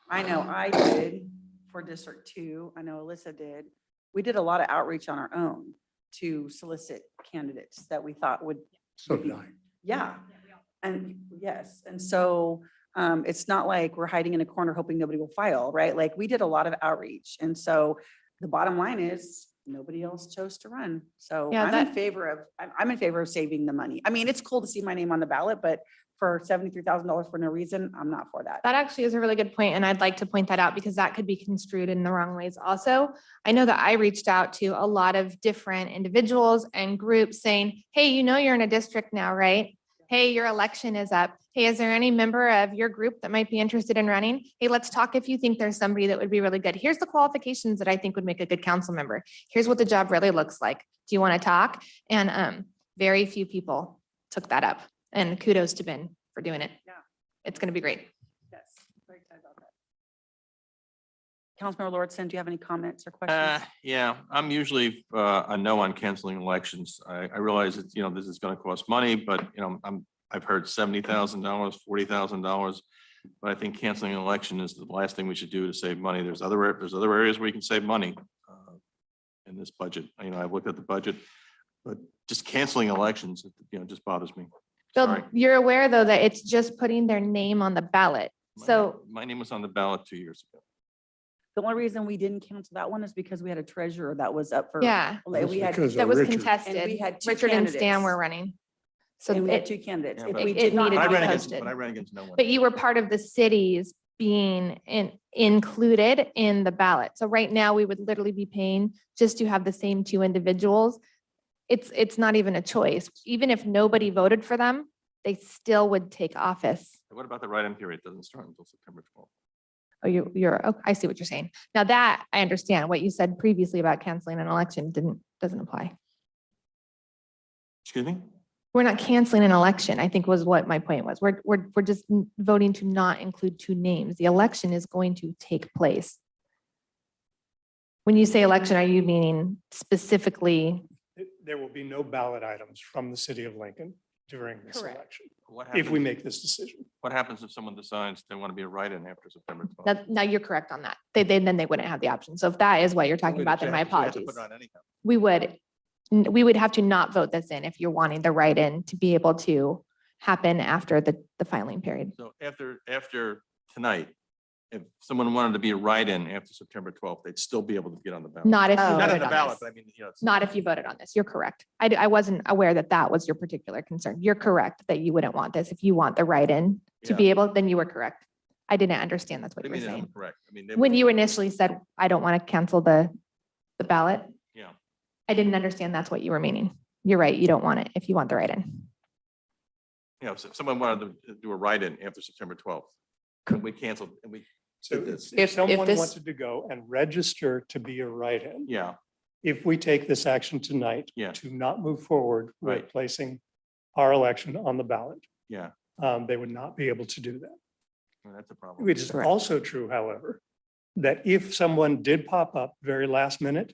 I know I did for District 2, I know Alyssa did. We did a lot of outreach on our own to solicit candidates that we thought would, So did I. yeah. And yes, and so it's not like we're hiding in a corner hoping nobody will file, right? Like we did a lot of outreach. And so the bottom line is nobody else chose to run. So Yeah, I'm in that- favor of, I'm in favor of saving the money. I mean, it's cool to see my name on the ballot, but for $73,000 for no reason, I'm not for that. That actually is a really good point, and I'd like to point that out because that could be construed in the wrong ways also. I know that I reached out to a lot of different individuals and groups saying, hey, you know, you're in a district now, right? Hey, your election is up. Hey, is there any member of your group that might be interested in running? Hey, let's talk if you think there's somebody that would be really good. Here's the qualifications that I think would make a good council member. Here's what the job really looks like. Do you want to talk? And very few people took that up. And kudos to Ben for doing it. Yeah. It's going to be great. Yes, very excited about that. Councilmember Lordson, do you have any comments or questions? Yeah, I'm usually a no on canceling elections. I realize that, you know, this is going to cost money, but, you know, I've heard $70,000, $40,000. But I think canceling an election is the last thing we should do to save money. There's other areas where you can save money in this budget. You know, I've looked at the budget, but just canceling elections, you know, just bothers me. Bill, Sorry. you're aware though that it's just putting their name on the ballot. So My name was on the ballot 2 years ago. The only reason we didn't cancel that one is because we had a treasurer that was up for. yeah, Like, we had, Because of that was Richard. contested. And we had two Richard and Stan candidates. were running. So and we had it, two candidates. Yeah, If but- we It did not needed But I to be ran have- against, posted. but I ran against no one. but you were part of the cities being included in the ballot. So right now we would literally be paying just to have the same two individuals. It's not even a choice. Even if nobody voted for them, they still would take office. What about the write-in period? It doesn't start until September 12th. Oh, oh, I see what you're saying. Now that I understand what you said previously about canceling an election doesn't apply. Excuse me? We're not canceling an election, I think was what my point was. We're just voting to not include two names. The election is going to take place. When you say election, are you meaning specifically? There will be no ballot items from the city of Lincoln during this Correct. election, What if we happens, make this decision. what happens if someone decides they want to be a write-in after September 12th? Now you're correct on that. Then they wouldn't have the option. So if that is what you're talking about, then my apologies. We would have to not vote this in if you're wanting the write-in to be able to happen after the filing period. So after tonight, if someone wanted to be a write-in after September 12th, they'd still be able to get on the ballot. Not if you Oh. Not on voted the on ballot, this. but I mean, you know. it's- Not if you voted on this. You're correct. I wasn't aware that that was your particular concern. You're correct that you wouldn't want this. If you want the write-in to Yeah. be able, then you were correct. I didn't understand that's what What you do were you mean saying. I'm correct? I mean, they When would- you initially said, I don't want to cancel the ballot, Yeah, I didn't understand that's what you were meaning. You're right. You don't want it if you want the write-in. you know, so if someone wanted to do a write-in after September 12th, and we canceled, and we So did this. if someone wanted to go and register to be a write-in, Yeah, if we take this action tonight Yeah. to not move forward Right. with placing our election on the ballot, yeah, they would not be able to do that. well, that's a problem. It is Correct. also true, however, that if someone did pop up very last minute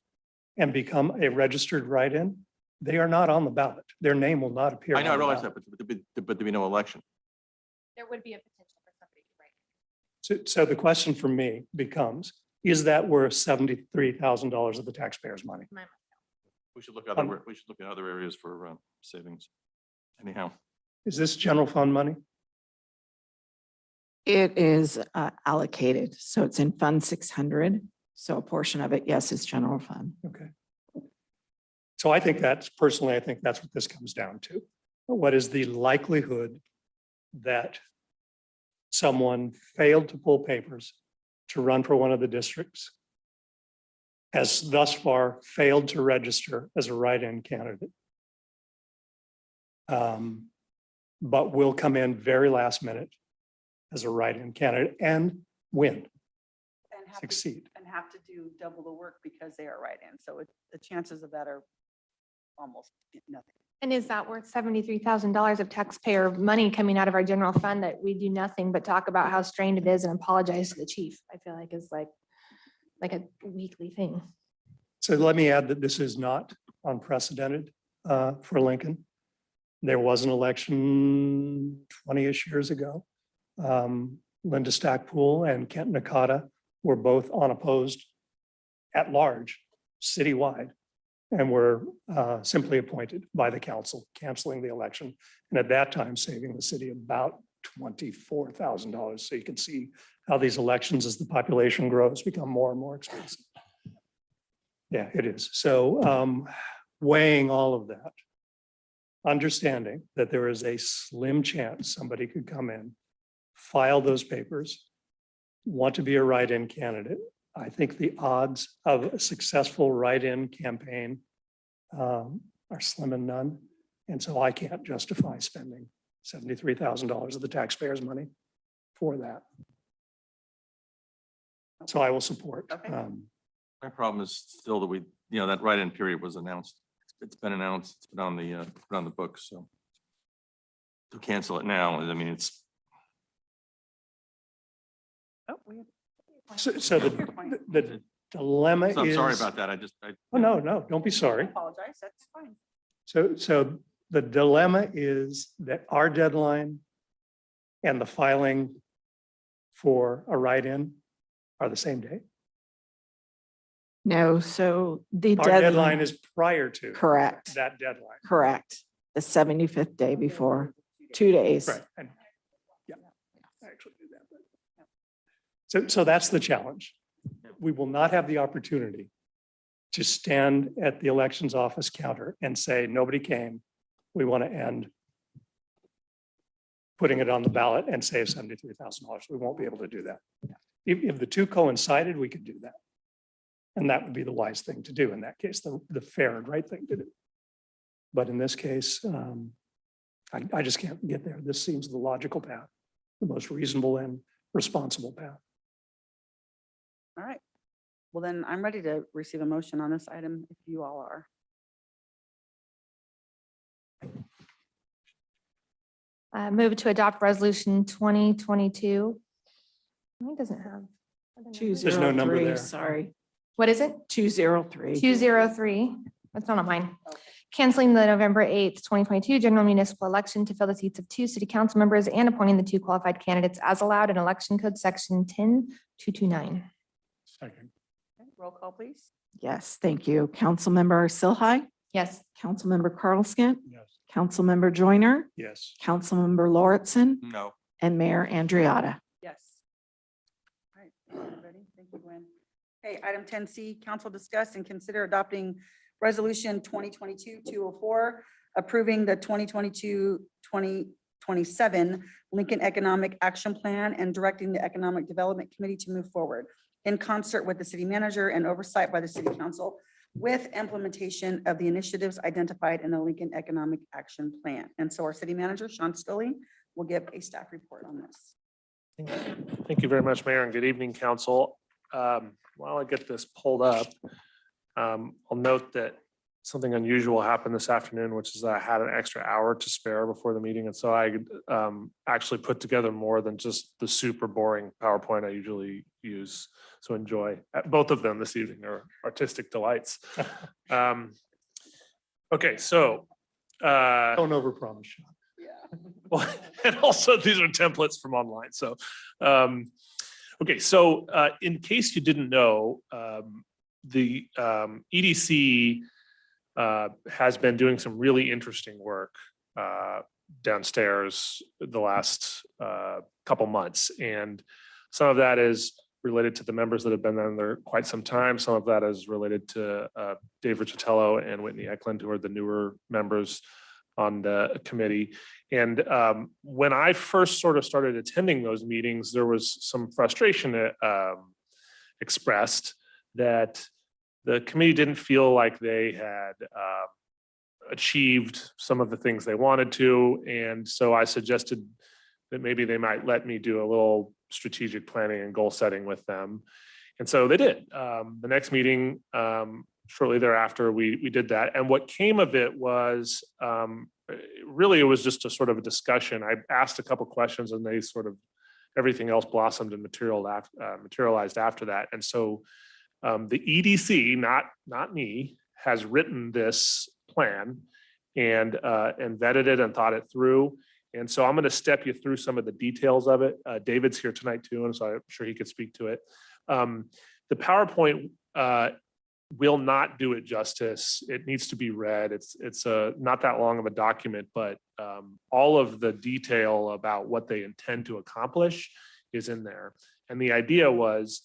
and become a registered write-in, they are not on the ballot. Their name will not appear. I know, I on the realize ballot. that, but there'd be no election. There would be a potential for somebody to write. So the question for me becomes, is that worth $73,000 of the taxpayers' money? We should look we should look at other areas for savings. Anyhow, Is this general fund money? It is allocated, so it's in Fund 600. So a portion of it, yes, is general fund. Okay. So I think personally, I think that's what this comes down to. What is the likelihood that someone failed to pull papers to run for one of the districts, has thus far failed to register as a write-in candidate, but will come in very last minute as a write-in candidate and win, And have to- succeed. And have to do double the work because they are write-in. So the chances of that are almost nothing. And is that worth $73,000 of taxpayer money coming out of our general fund that we do nothing but talk about how strained it is and apologize to the chief? I feel like is like a weekly thing. So let me add that this is not unprecedented for Lincoln. There was an election 20-ish years ago. Linda Stackpool and Kent Nakata were both unopposed at large, citywide, and were simply appointed by the council, canceling the election. And at that time, saving the city about $24,000. So you can see how these elections, as the population grows, become more and more expensive. Yeah, it is. So weighing all of that, understanding that there is a slim chance somebody could come in, file those papers, want to be a write-in candidate. I think the odds of a successful write-in campaign are slim and none. And so I can't justify spending $73,000 of the taxpayers' money for that. So I will support. Okay. My problem is still that that write-in period was announced. It's been announced, it's been put on the books, so. To cancel it now, I mean, it's, Oh, we have- So the dilemma so I'm is. sorry about that. Oh, no, don't be I sorry. apologize. That's fine. So the dilemma is that our deadline and the filing for a write-in are the same day. No, so the Our deadline is prior to correct, that deadline. correct. The 75th day before, 2 days. Right. And yeah, I actually do that. So that's the challenge. We will not have the opportunity to stand at the elections office counter and say, nobody came. We want to end putting it on the ballot and save $73,000. We won't be able to do that. If the two coincided, we could do that. And that would be the wise thing to do in that case, the fair and right thing to do. But in this case, I just can't get there. This seems the logical path, the most reasonable and responsible path. All right. Well, then I'm ready to receive a motion on this item if you all are. Move to adopt resolution 2022. It doesn't have. There's no number 203, there. sorry, What is it? 203. 203. That's not on mine. Canceling the November 8th, 2022 general municipal election to fill the seats of 2 city council members and appointing the 2 qualified candidates as allowed in election code section 10229. Second, Okay, roll call, please. Yes, thank you. Councilmember Silhai, Yes. Councilmember Carlskent, yes. Councilmember Joyner, Yes. Councilmember Lauritsen, No. and Mayor Andriata. Yes. All right, ready? Thank you, Gwen. Okay, item 10C, council discuss and consider adopting resolution 2022-204, approving the 2022-2027 Lincoln Economic Action Plan and directing the Economic Development Committee to move forward in concert with the city manager and oversight by the city council with implementation of the initiatives identified in the Lincoln Economic Action Plan. And so our city manager, Sean Stoley, will give a staff report on this. Thank you very much, Mayor, and good evening, council. While I get this pulled up, I'll note that something unusual happened this afternoon, which is that I had an extra hour to spare before the meeting. And so I actually put together more than just the super boring PowerPoint I usually use. So enjoy. Both of them this evening are artistic delights. Okay, so. Don't overpromise, Sean. Well, and also these are templates from online. So, okay, so in case you didn't know, the EDC has been doing some really interesting work downstairs the last couple months. And some of that is related to the members that have been on there quite some time. Some of that is related to Dave Riccitello and Whitney Eklund, who are the newer members on the committee. And when I first sort of started attending those meetings, there was some frustration expressed that the committee didn't feel like they had achieved some of the things they wanted to. And so I suggested that maybe they might let me do a little strategic planning and goal setting with them. And so they did. The next meeting, shortly thereafter, we did that. And what came of it was, really, it was just a sort of a discussion. I asked a couple questions and they sort of, everything else blossomed and materialized after that. And so the EDC, not me, has written this plan and vetted it and thought it through. And so I'm going to step you through some of the details of it. David's here tonight too, and so I'm sure he could speak to it. The PowerPoint will not do it justice. It needs to be read. It's not that long of a document, but all of the detail about what they intend to accomplish is in there. And the idea was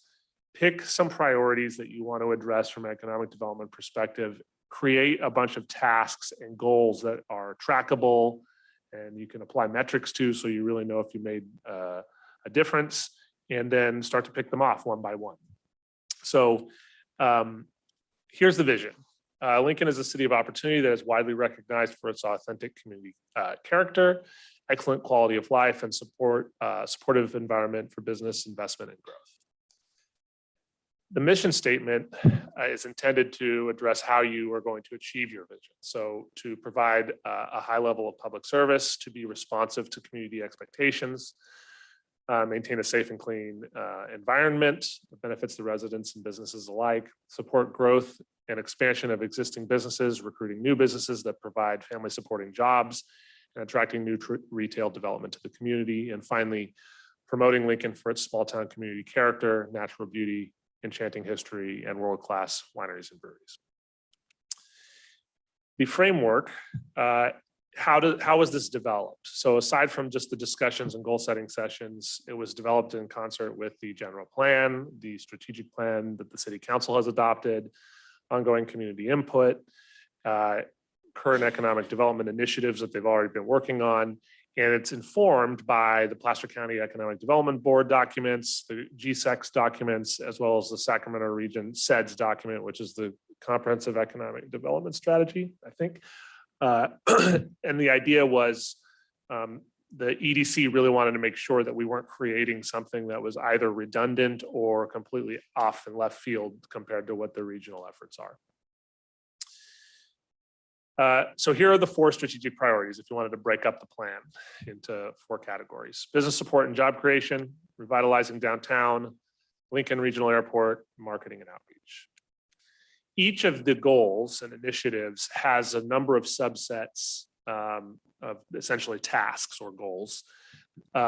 pick some priorities that you want to address from an economic development perspective, create a bunch of tasks and goals that are trackable and you can apply metrics to, so you really know if you made a difference, and then start to pick them off one by one. So here's the vision. Lincoln is a city of opportunity that is widely recognized for its authentic community character, excellent quality of life, and supportive environment for business, investment, and growth. The mission statement is intended to address how you are going to achieve your vision. So to provide a high level of public service, to be responsive to community expectations, maintain a safe and clean environment that benefits the residents and businesses alike, support growth and expansion of existing businesses, recruiting new businesses that provide family supporting jobs, and attracting new retail development to the community. And finally, promoting Lincoln for its small town community character, natural beauty, enchanting history, and world-class wineries and breweries. The framework, how was this developed? So aside from just the discussions and goal setting sessions, it was developed in concert with the general plan, the strategic plan that the city council has adopted, ongoing community input, current economic development initiatives that they've already been working on. And it's informed by the Placer County Economic Development Board documents, the GSEX documents, as well as the Sacramento Region CEDS document, which is the Comprehensive Economic Development Strategy, I think. And the idea was the EDC really wanted to make sure that we weren't creating something that was either redundant or completely off in left field compared to what the regional efforts are. So here are the 4 strategic priorities if you wanted to break up the plan into 4 categories: business support and job creation, revitalizing downtown, Lincoln Regional Airport, marketing and outreach. Each of the goals and initiatives has a number of subsets of essentially tasks or goals,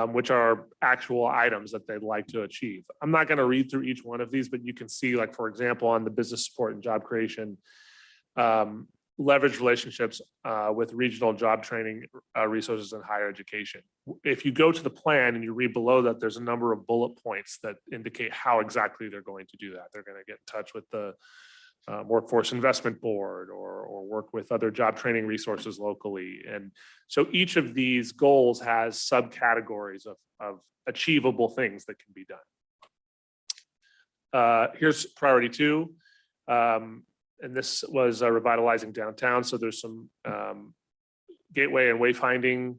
which are actual items that they'd like to achieve. I'm not going to read through each one of these, but you can see, like, for example, on the business support and job creation, leverage relationships with regional job training resources and higher education. If you go to the plan and you read below that, there's a number of bullet points that indicate how exactly they're going to do that. They're going to get in touch with the Workforce Investment Board or work with other job training resources locally. And so each of these goals has subcategories of achievable things that can be done. Here's priority 2. And this was revitalizing downtown. So there's some gateway and wayfinding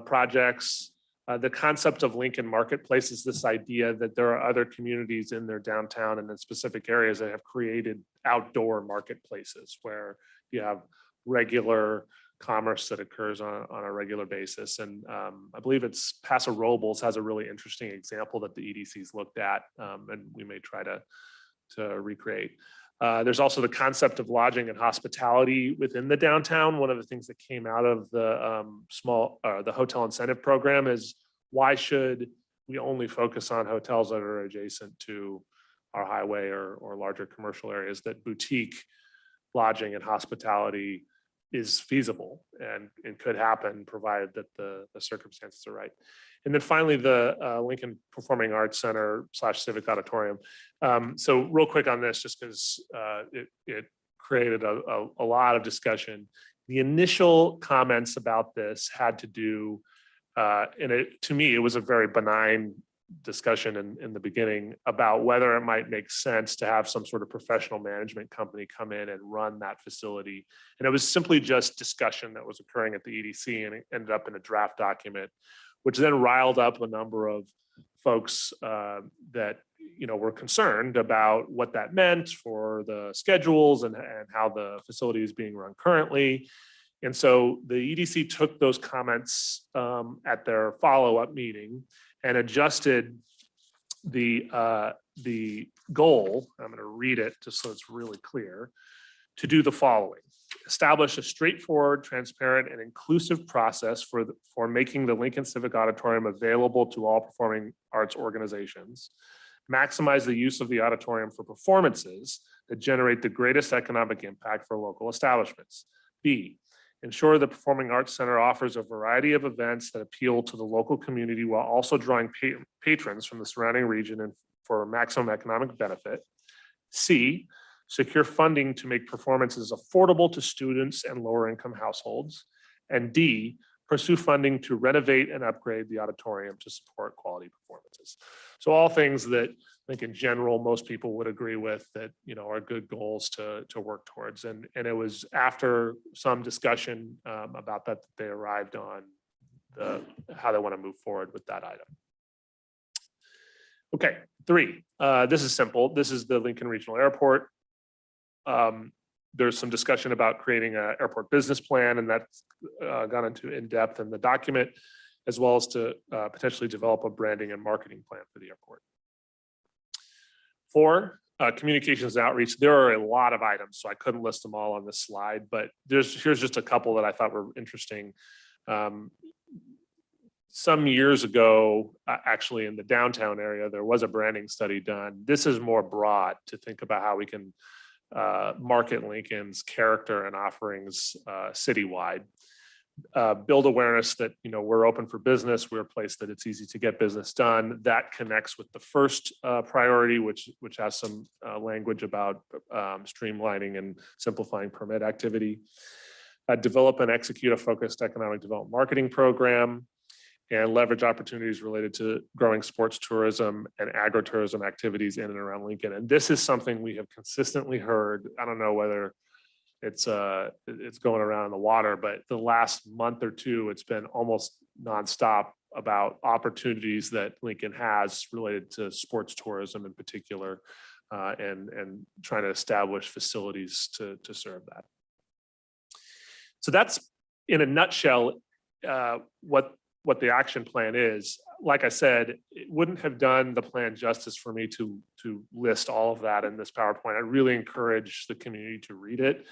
projects. The concept of Lincoln Marketplace is this idea that there are other communities in their downtown and in specific areas that have created outdoor marketplaces where you have regular commerce that occurs on a regular basis. And I believe it's Paso Robles has a really interesting example that the EDC's looked at, and we may try to recreate. There's also the concept of lodging and hospitality within the downtown. One of the things that came out of the the hotel incentive program is, why should we only focus on hotels that are adjacent to our highway or larger commercial areas? That boutique lodging and hospitality is feasible and could happen, provided that the circumstances are right. And then finally, the Lincoln Performing Arts Center / Civic Auditorium. So real quick on this, just because it created a lot of discussion. The initial comments about this had to do, to me, it was a very benign discussion in the beginning about whether it might make sense to have some sort of professional management company come in and run that facility. And it was simply just discussion that was occurring at the EDC, and it ended up in a draft document, which then riled up a number of folks that were concerned about what that meant for the schedules and how the facility is being run currently. And so the EDC took those comments at their follow-up meeting and adjusted the goal. I'm going to read it just so it's really clear, to do the following: establish a straightforward, transparent, and inclusive process for making the Lincoln Civic Auditorium available to all performing arts organizations. Maximize the use of the auditorium for performances that generate the greatest economic impact for local establishments. B, ensure the Performing Arts Center offers a variety of events that appeal to the local community while also drawing patrons from the surrounding region and for maximum economic benefit. C, secure funding to make performances affordable to students and lower income households. And D, pursue funding to renovate and upgrade the auditorium to support quality performances. So all things that I think in general, most people would agree with, that, are good goals to work towards. And it was after some discussion about that they arrived on how they want to move forward with that item. Okay, 3, this is simple. This is the Lincoln Regional Airport. There's some discussion about creating an airport business plan, and that's gone into in depth in the document, as well as to potentially develop a branding and marketing plan for the airport. 4, communications and outreach. There are a lot of items, so I couldn't list them all on this slide, but here's just a couple that I thought were interesting. Some years ago, actually in the downtown area, there was a branding study done. This is more broad to think about how we can market Lincoln's character and offerings citywide. Build awareness that we're open for business. We're a place that it's easy to get business done. That connects with the first priority, which has some language about streamlining and simplifying permit activity. Develop and execute a focused economic development marketing program, and leverage opportunities related to growing sports tourism and agritourism activities in and around Lincoln. And this is something we have consistently heard. I don't know whether it's going around in the water, but the last month or two, it's been almost nonstop about opportunities that Lincoln has related to sports tourism in particular, and trying to establish facilities to serve that. So that's, in a nutshell, what the action plan is. Like I said, it wouldn't have done the plan justice for me to list all of that in this PowerPoint. I really encourage the community to read it.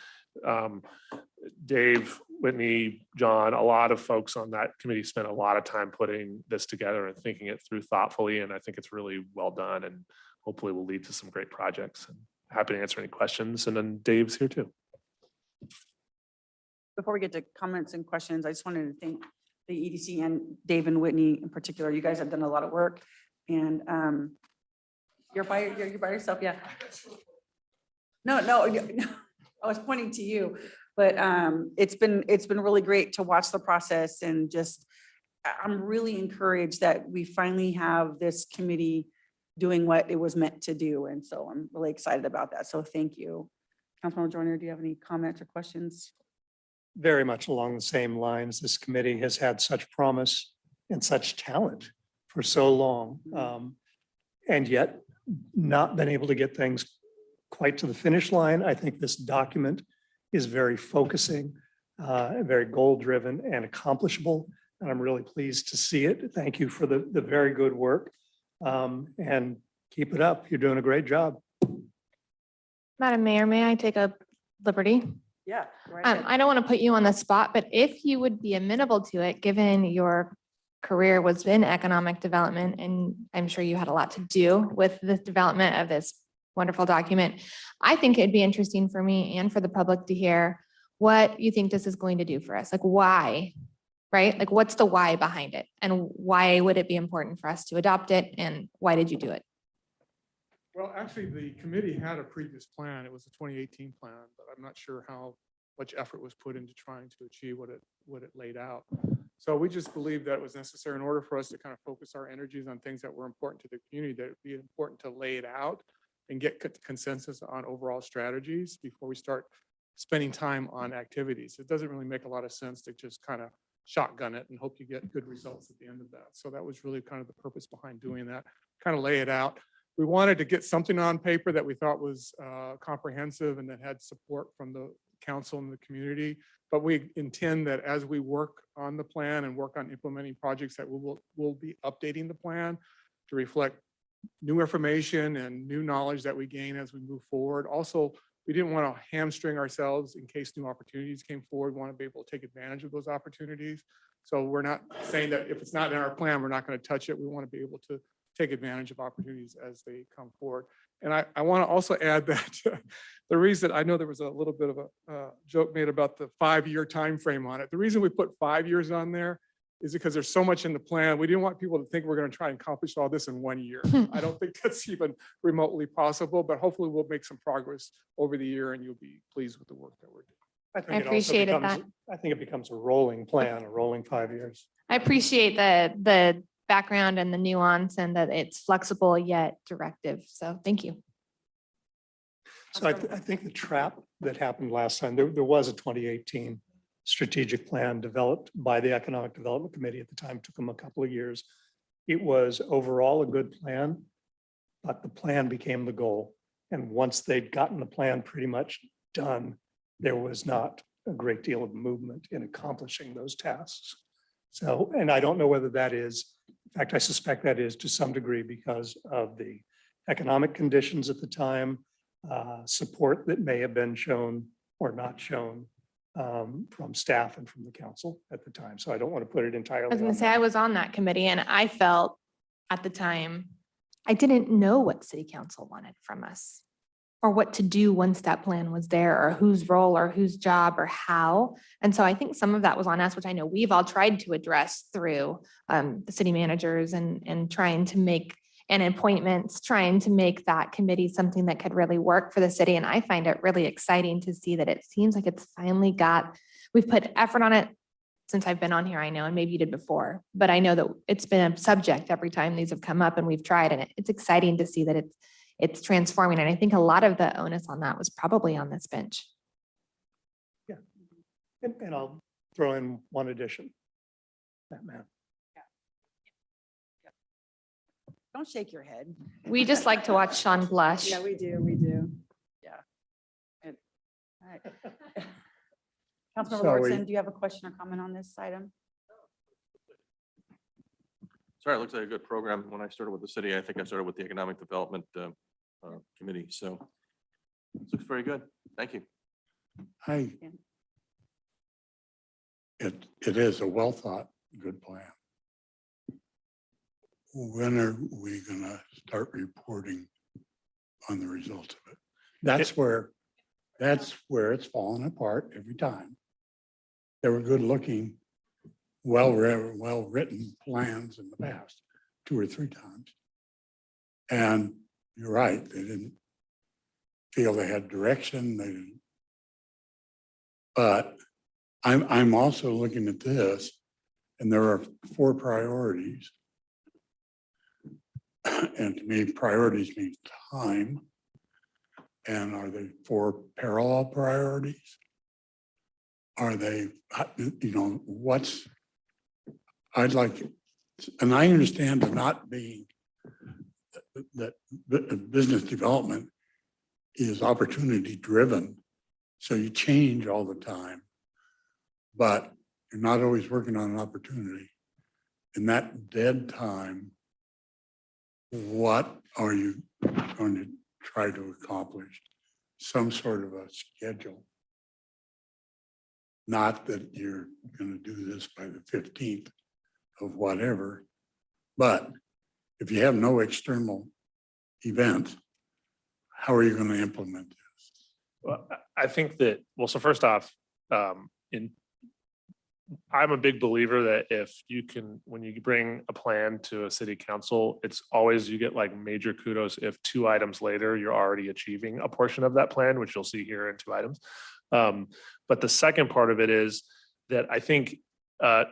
Dave, Whitney, John, a lot of folks on that committee spent a lot of time putting this together and thinking it through thoughtfully, and I think it's really well done, and hopefully will lead to some great projects. And happy to answer any questions, and then Dave's here too. Before we get to comments and questions, I just wanted to thank the EDC and Dave and Whitney in particular. You guys have done a lot of work, and you're by yourself, yeah. No, I was pointing to you, but it's been really great to watch the process, and just I'm really encouraged that we finally have this committee doing what it was meant to do, and so I'm really excited about that. So thank you. Councilmember Joyner, do you have any comments or questions? Very much along the same lines. This committee has had such promise and such talent for so long, and yet not been able to get things quite to the finish line. I think this document is very focusing, very goal-driven and accomplishable, and I'm really pleased to see it. Thank you for the very good work, and keep it up. You're doing a great job. Madam Mayor, may I take a liberty? Yeah. Right ahead. I don't want to put you on the spot, but if you would be amenable to it, given your career was in economic development, and I'm sure you had a lot to do with the development of this wonderful document, I think it'd be interesting for me and for the public to hear what you think this is going to do for us. Like why, right? Like what's the why behind it? And why would it be important for us to adopt it? And why did you do it? Well, actually, the committee had a previous plan. It was a 2018 plan, but I'm not sure how much effort was put into trying to achieve what it laid out. So we just believed that it was necessary in order for us to kind of focus our energies on things that were important to the community, that it'd be important to lay it out and get consensus on overall strategies before we start spending time on activities. It doesn't really make a lot of sense to just kind of shotgun it and hope you get good results at the end of that. So that was really kind of the purpose behind doing that, kind of lay it out. We wanted to get something on paper that we thought was comprehensive and that had support from the council and the community. But we intend that as we work on the plan and work on implementing projects, that we'll be updating the plan to reflect new information and new knowledge that we gain as we move forward. Also, we didn't want to hamstring ourselves in case new opportunities came forward. We want to be able to take advantage of those opportunities. So we're not saying that if it's not in our plan, we're not going to touch it. We want to be able to take advantage of opportunities as they come forward. And I want to also add that the reason, I know there was a little bit of a joke made about the 5-year time frame on it. The reason we put 5 years on there is because there's so much in the plan. We didn't want people to think we're going to try and accomplish all this in 1 year. I don't think that's even remotely possible, but hopefully we'll make some progress over the year and you'll be pleased with the work that we're doing. I think I it also appreciated becomes- that. I think it becomes a rolling plan, a rolling 5 years. I appreciate the background and the nuance and that it's flexible yet directive. So thank you. So I think the trap that happened last time, there was a 2018 strategic plan developed by the Economic Development Committee at the time, took them a couple of years. It was overall a good plan, but the plan became the goal. And once they'd gotten the plan pretty much done, there was not a great deal of movement in accomplishing those tasks. So, and I don't know whether that is, in fact, I suspect that is to some degree because of the economic conditions at the time, support that may have been shown or not shown from staff and from the council at the time. So I don't want to put it entirely. I was going on to say, them. I was on that committee and I felt at the time, I didn't know what city council wanted from us or what to do once that plan was there or whose role or whose job or how. And so I think some of that was on us, which I know we've all tried to address through the city managers and trying to make and appointments, trying to make that committee something that could really work for the city. And I find it really exciting to see that it seems like it's finally we've put effort on it since I've been on here, I know, and maybe you did before, but I know that it's been a subject every time these have come up and we've tried, and it's exciting to see that it's transforming. And I think a lot of the onus on that was probably on this bench. Yeah. And I'll throw in one addition. That man. Don't shake your head. We just like to watch Sean blush. Yeah, we do, we do. Yeah. And, all right. Councilmember Sorry. Lordson, do you have a question or comment on this item? Sorry, it looks like a good program. When I started with the city, I think I started with the Economic Development Committee. So it looks very good. Thank you. It is a well thought, good plan. When are we gonna start reporting on the results of it? That's where it's fallen apart every time. There were good looking, well-written plans in the past, 2 or 3 times. And you're right, they didn't feel they had direction, they didn't. But I'm also looking at this, and there are 4 priorities. And to me, priorities mean time. And are they 4 parallel priorities? Are they, I'd like, and I understand there not being, that business development is opportunity driven. So you change all the time, but you're not always working on an opportunity. In that dead time, what are you going to try to accomplish? Some sort of a schedule. Not that you're going to do this by the 15th of whatever, but if you have no external event, how are you going to implement this? Well, I think that, well, so first off, I'm a big believer that if you can, when you bring a plan to a city council, it's always, you get like major kudos if 2 items later, you're already achieving a portion of that plan, which you'll see here in 2 items. But the second part of it is that I think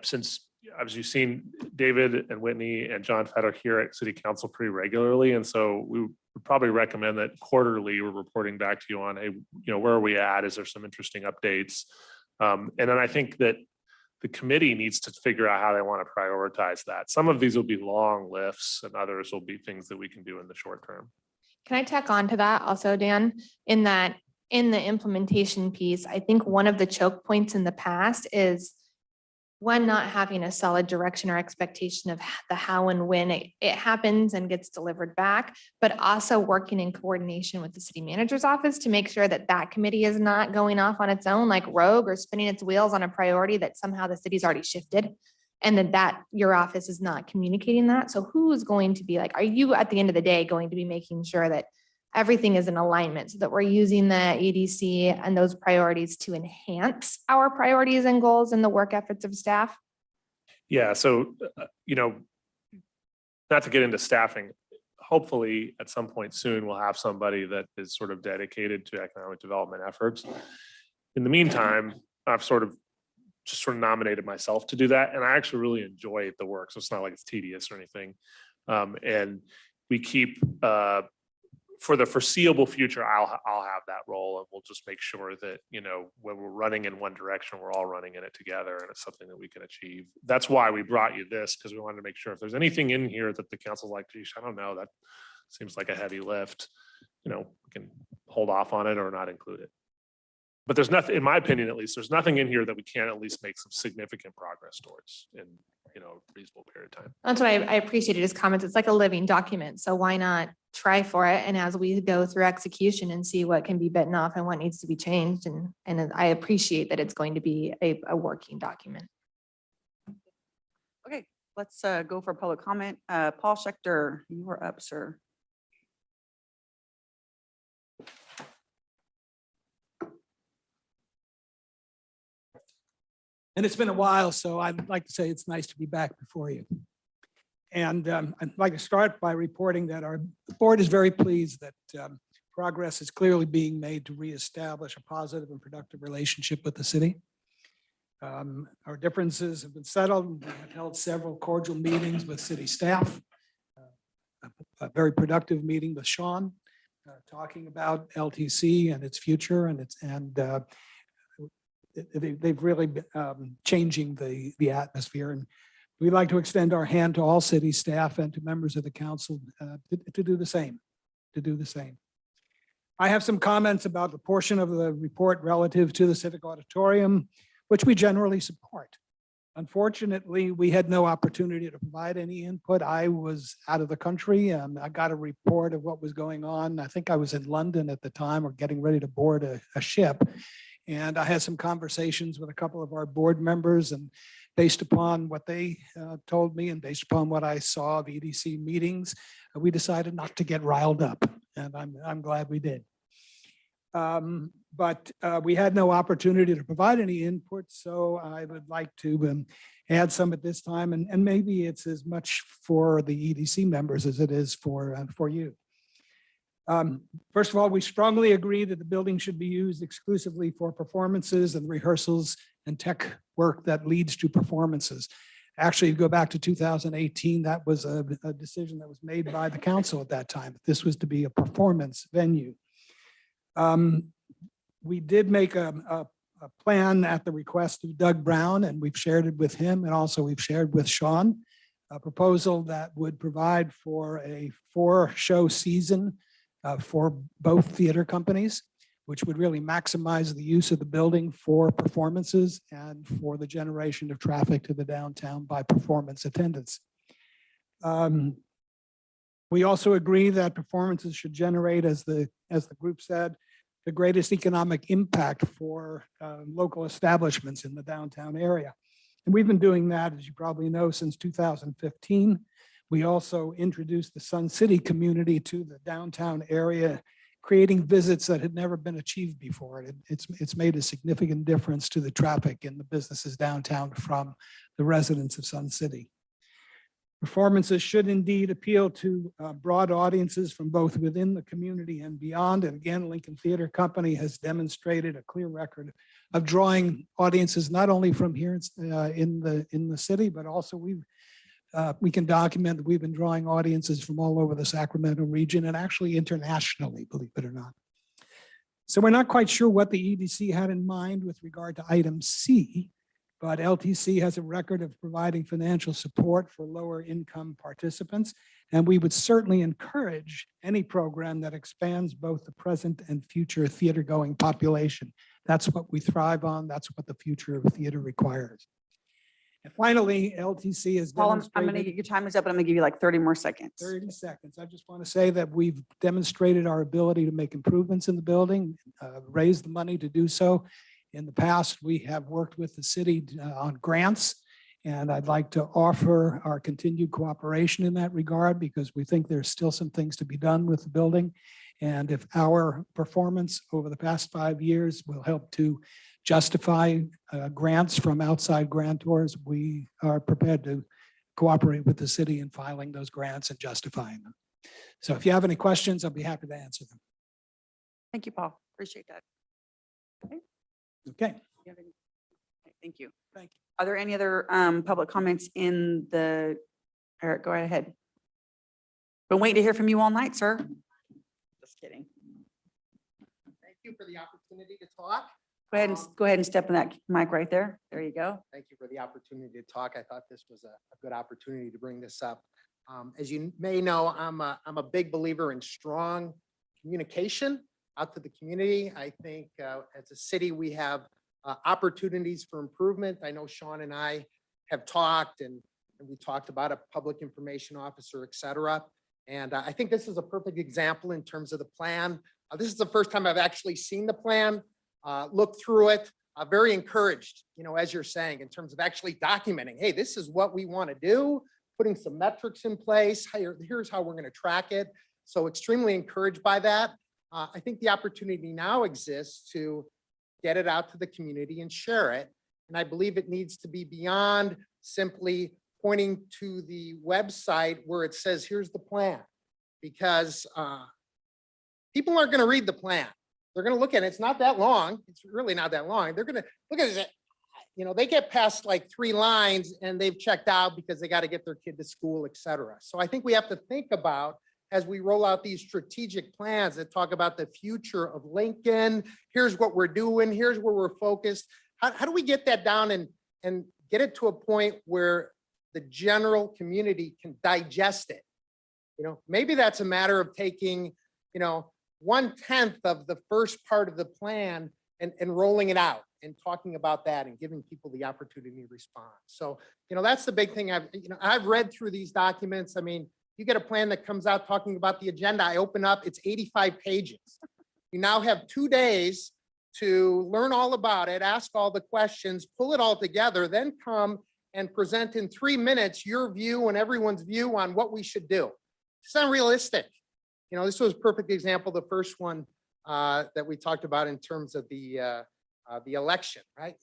since, as you've seen, David and Whitney and John Fett are here at city council pretty regularly. And so we would probably recommend that quarterly we're reporting back to you on, hey, where are we at? Is there some interesting updates? And then I think that the committee needs to figure out how they want to prioritize that. Some of these will be long lifts and others will be things that we can do in the short term. Can I tack on to that also, Dan, in that in the implementation piece, I think one of the choke points in the past is one, not having a solid direction or expectation of the how and when it happens and gets delivered back, but also working in coordination with the city manager's office to make sure that that committee is not going off on its own like rogue or spinning its wheels on a priority that somehow the city's already shifted. And that your office is not communicating that. So who is going to be like, are you at the end of the day going to be making sure that everything is in alignment so that we're using the EDC and those priorities to enhance our priorities and goals and the work efforts of staff? Yeah, so, not to get into staffing, hopefully at some point soon, we'll have somebody that is sort of dedicated to economic development efforts. In the meantime, I've sort of nominated myself to do that. And I actually really enjoy the work. So it's not like it's tedious or anything. And we keep, for the foreseeable future, I'll have that role, and we'll just make sure that, when we're running in one direction, we're all running in it together, and it's something that we can achieve. That's why we brought you this, because we wanted to make sure if there's anything in here that the council's like, geez, I don't know, that seems like a heavy lift, we can hold off on it or not include it. But there's nothing, in my opinion, at least, there's nothing in here that we can't at least make some significant progress towards in, a reasonable period of time. That's what I appreciated his comments. It's like a living document. So why not try for it? And as we go through execution and see what can be bitten off and what needs to be changed. And I appreciate that it's going to be a working document. Okay, let's go for public comment. Paul Schechter, you are up, sir. And it's been a while, so I'd like to say it's nice to be back before you. And I'd like to start by reporting that our board is very pleased that progress is clearly being made to reestablish a positive and productive relationship with the city. Our differences have been settled. We have held several cordial meetings with city staff. A very productive meeting with Sean, talking about LTC and its future and they've really been changing the atmosphere. And we'd like to extend our hand to all city staff and to members of the council to do the same, I have some comments about the portion of the report relative to the Civic Auditorium, which we generally support. Unfortunately, we had no opportunity to provide any input. I was out of the country and I got a report of what was going on. I think I was in London at the time or getting ready to board a ship. And I had some conversations with a couple of our board members, and based upon what they told me and based upon what I saw of EDC meetings, we decided not to get riled up, and I'm glad we did. But we had no opportunity to provide any input, so I would like to add some at this time, and maybe it's as much for the EDC members as it is for you. First of all, we strongly agree that the building should be used exclusively for performances and rehearsals and tech work that leads to performances. Actually, go back to 2018, that was a decision that was made by the council at that time. This was to be a performance venue. We did make a plan at the request of Doug Brown, and we've shared it with him, and also we've shared with Sean, a proposal that would provide for a 4-show season for both theater companies, which would really maximize the use of the building for performances and for the generation of traffic to the downtown by performance attendance. We also agree that performances should generate, as the group said, the greatest economic impact for local establishments in the downtown area. And we've been doing that, as you probably know, since 2015. We also introduced the Sun City community to the downtown area, creating visits that had never been achieved before. It's made a significant difference to the traffic in the businesses downtown from the residents of Sun City. Performances should indeed appeal to broad audiences from both within the community and beyond. And again, Lincoln Theater Company has demonstrated a clear record of drawing audiences not only from here in the city, but also we can document that we've been drawing audiences from all over the Sacramento region and actually internationally, believe it or not. So we're not quite sure what the EDC had in mind with regard to item C, but LTC has a record of providing financial support for lower income participants. And we would certainly encourage any program that expands both the present and future theater going population. That's what we thrive on. That's what the future of theater requires. And finally, LTC has Paul, I'm demonstrated. going to, your time is up, and I'm going to give you like 30 more seconds. 30 seconds. I just want to say that we've demonstrated our ability to make improvements in the building, raise the money to do so. In the past, we have worked with the city on grants, and I'd like to offer our continued cooperation in that regard because we think there's still some things to be done with the building. And if our performance over the past 5 years will help to justify grants from outside grantors, we are prepared to cooperate with the city in filing those grants and justifying them. So if you have any questions, I'll be happy to answer them. Thank you, Paul. Appreciate that. Okay. You have any- okay, thank you. Thank you. Are there any other public comments in the, Eric, go right ahead. Been waiting to hear from you all night, sir. Just kidding. Thank you for the opportunity to talk. Go ahead and step in that mic right there. There you go. Thank you for the opportunity to talk. I thought this was a good opportunity to bring this up. As you may know, I'm a big believer in strong communication out to the community. I think as a city, we have opportunities for improvement. I know Sean and I have talked and we talked about a public information officer, et cetera. And I think this is a perfect example in terms of the plan. This is the first time I've actually seen the plan, looked through it, very encouraged, as you're saying, in terms of actually documenting, hey, this is what we want to do, putting some metrics in place. Here's how we're going to track it. So extremely encouraged by that. I think the opportunity now exists to get it out to the community and share it. And I believe it needs to be beyond simply pointing to the website where it says, here's the plan. Because people aren't going to read the plan. They're going to look at it. It's not that long. It's really not that long. They're going to look at it. They get past like 3 lines and they've checked out because they got to get their kid to school, et cetera. So I think we have to think about, as we roll out these strategic plans that talk about the future of Lincoln, here's what we're doing, here's where we're focused. How do we get that down and get it to a point where the general community can digest it? Maybe that's a matter of taking, 1/10 of the first part of the plan and rolling it out and talking about that and giving people the opportunity to respond. So, that's the big thing. I've read through these documents. I mean, you get a plan that comes out talking about the agenda. I open up, it's 85 pages. You now have 2 days to learn all about it, ask all the questions, pull it all together, then come and present in 3 minutes your view and everyone's view on what we should do. It's unrealistic. This was a perfect example, the first one that we talked about in terms of the election, right?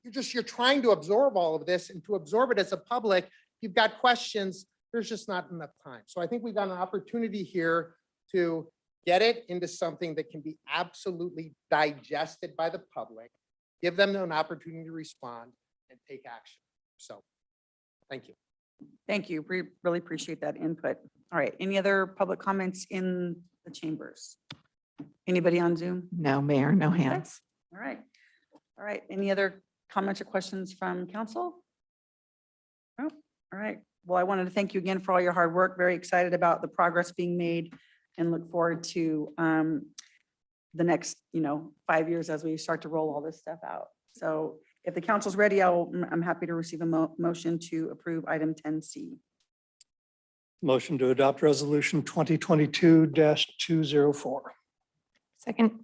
You're trying to absorb all of this, and to absorb it as a public, you've got questions. There's just not enough time. So I think we've got an opportunity here to get it into something that can be absolutely digested by the public, give them an opportunity to respond and take action. So, thank you. Thank you. We really appreciate that input. All right. Any other public comments in the chambers? Anybody on Zoom? No, Mayor, no hands. All right. All right. Any other comments or questions from council? No? All right. Well, I wanted to thank you again for all your hard work. Very excited about the progress being made and look forward to the next, 5 years as we start to roll all this stuff out. So if the council's ready, I'm happy to receive a motion to approve item 10C. Motion to adopt resolution 2022-204. Second.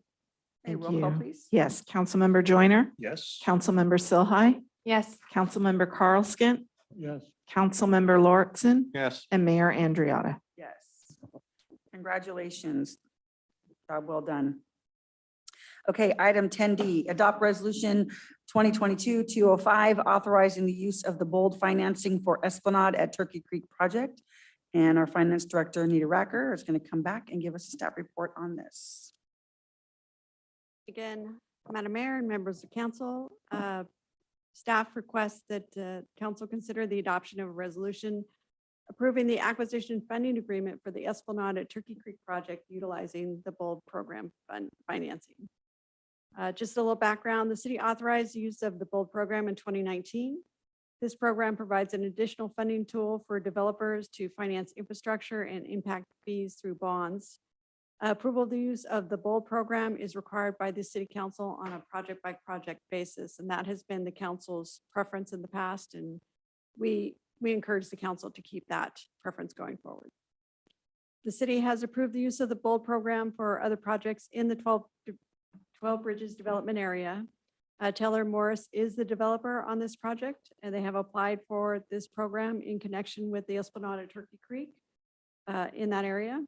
Hey, Thank roll call, you. please. Yes, Councilmember Joyner, Yes. Councilmember Silhai, Yes. Councilmember Carlskent, Yes. Councilmember Lortzen, Yes. and Mayor Andriotta. Yes. Congratulations. Job well done. Okay, item 10D, adopt resolution 2022-205, authorizing the use of the bold financing for Esplanade at Turkey Creek project. And our finance director, Anita Racker, is going to come back and give us a staff report on this. Again, Madam Mayor and members of council, staff requests that council consider the adoption of a resolution approving the acquisition funding agreement for the Esplanade at Turkey Creek project utilizing the BOLD program fund financing. Just a little background, the city authorized the use of the BOLD program in 2019. This program provides an additional funding tool for developers to finance infrastructure and impact fees through bonds. Approval of the use of the BOLD program is required by the city council on a project-by-project basis, and that has been the council's preference in the past, and we encourage the council to keep that preference going forward. The city has approved the use of the BOLD program for other projects in the 12 Bridges development area. Taylor Morris is the developer on this project, and they have applied for this program in connection with the Esplanade at Turkey Creek in that area.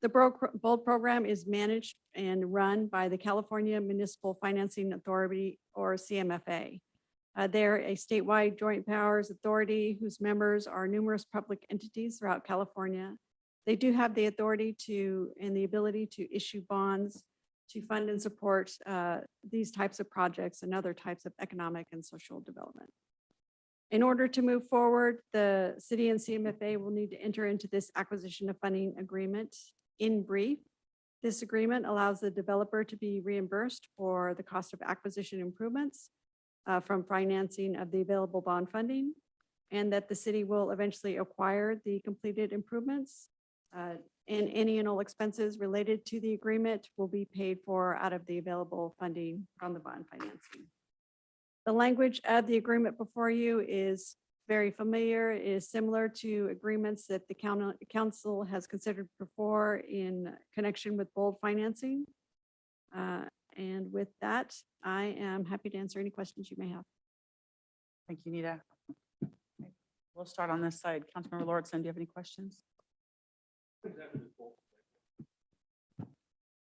The BOLD program is managed and run by the California Municipal Financing Authority, or CMFA. They're a statewide joint powers authority whose members are numerous public entities throughout California. They do have the authority and the ability to issue bonds to fund and support these types of projects and other types of economic and social development. In order to move forward, the city and CMFA will need to enter into this acquisition of funding agreement. In brief, this agreement allows the developer to be reimbursed for the cost of acquisition improvements from financing of the available bond funding, and that the city will eventually acquire the completed improvements. And any and all expenses related to the agreement will be paid for out of the available funding from the bond financing. The language of the agreement before you is very familiar, is similar to agreements that the council has considered before in connection with BOLD financing. And with that, I am happy to answer any questions you may have. Thank you, Nita. Okay, we'll start on this side. Councilmember Lauritsen, do you have any questions?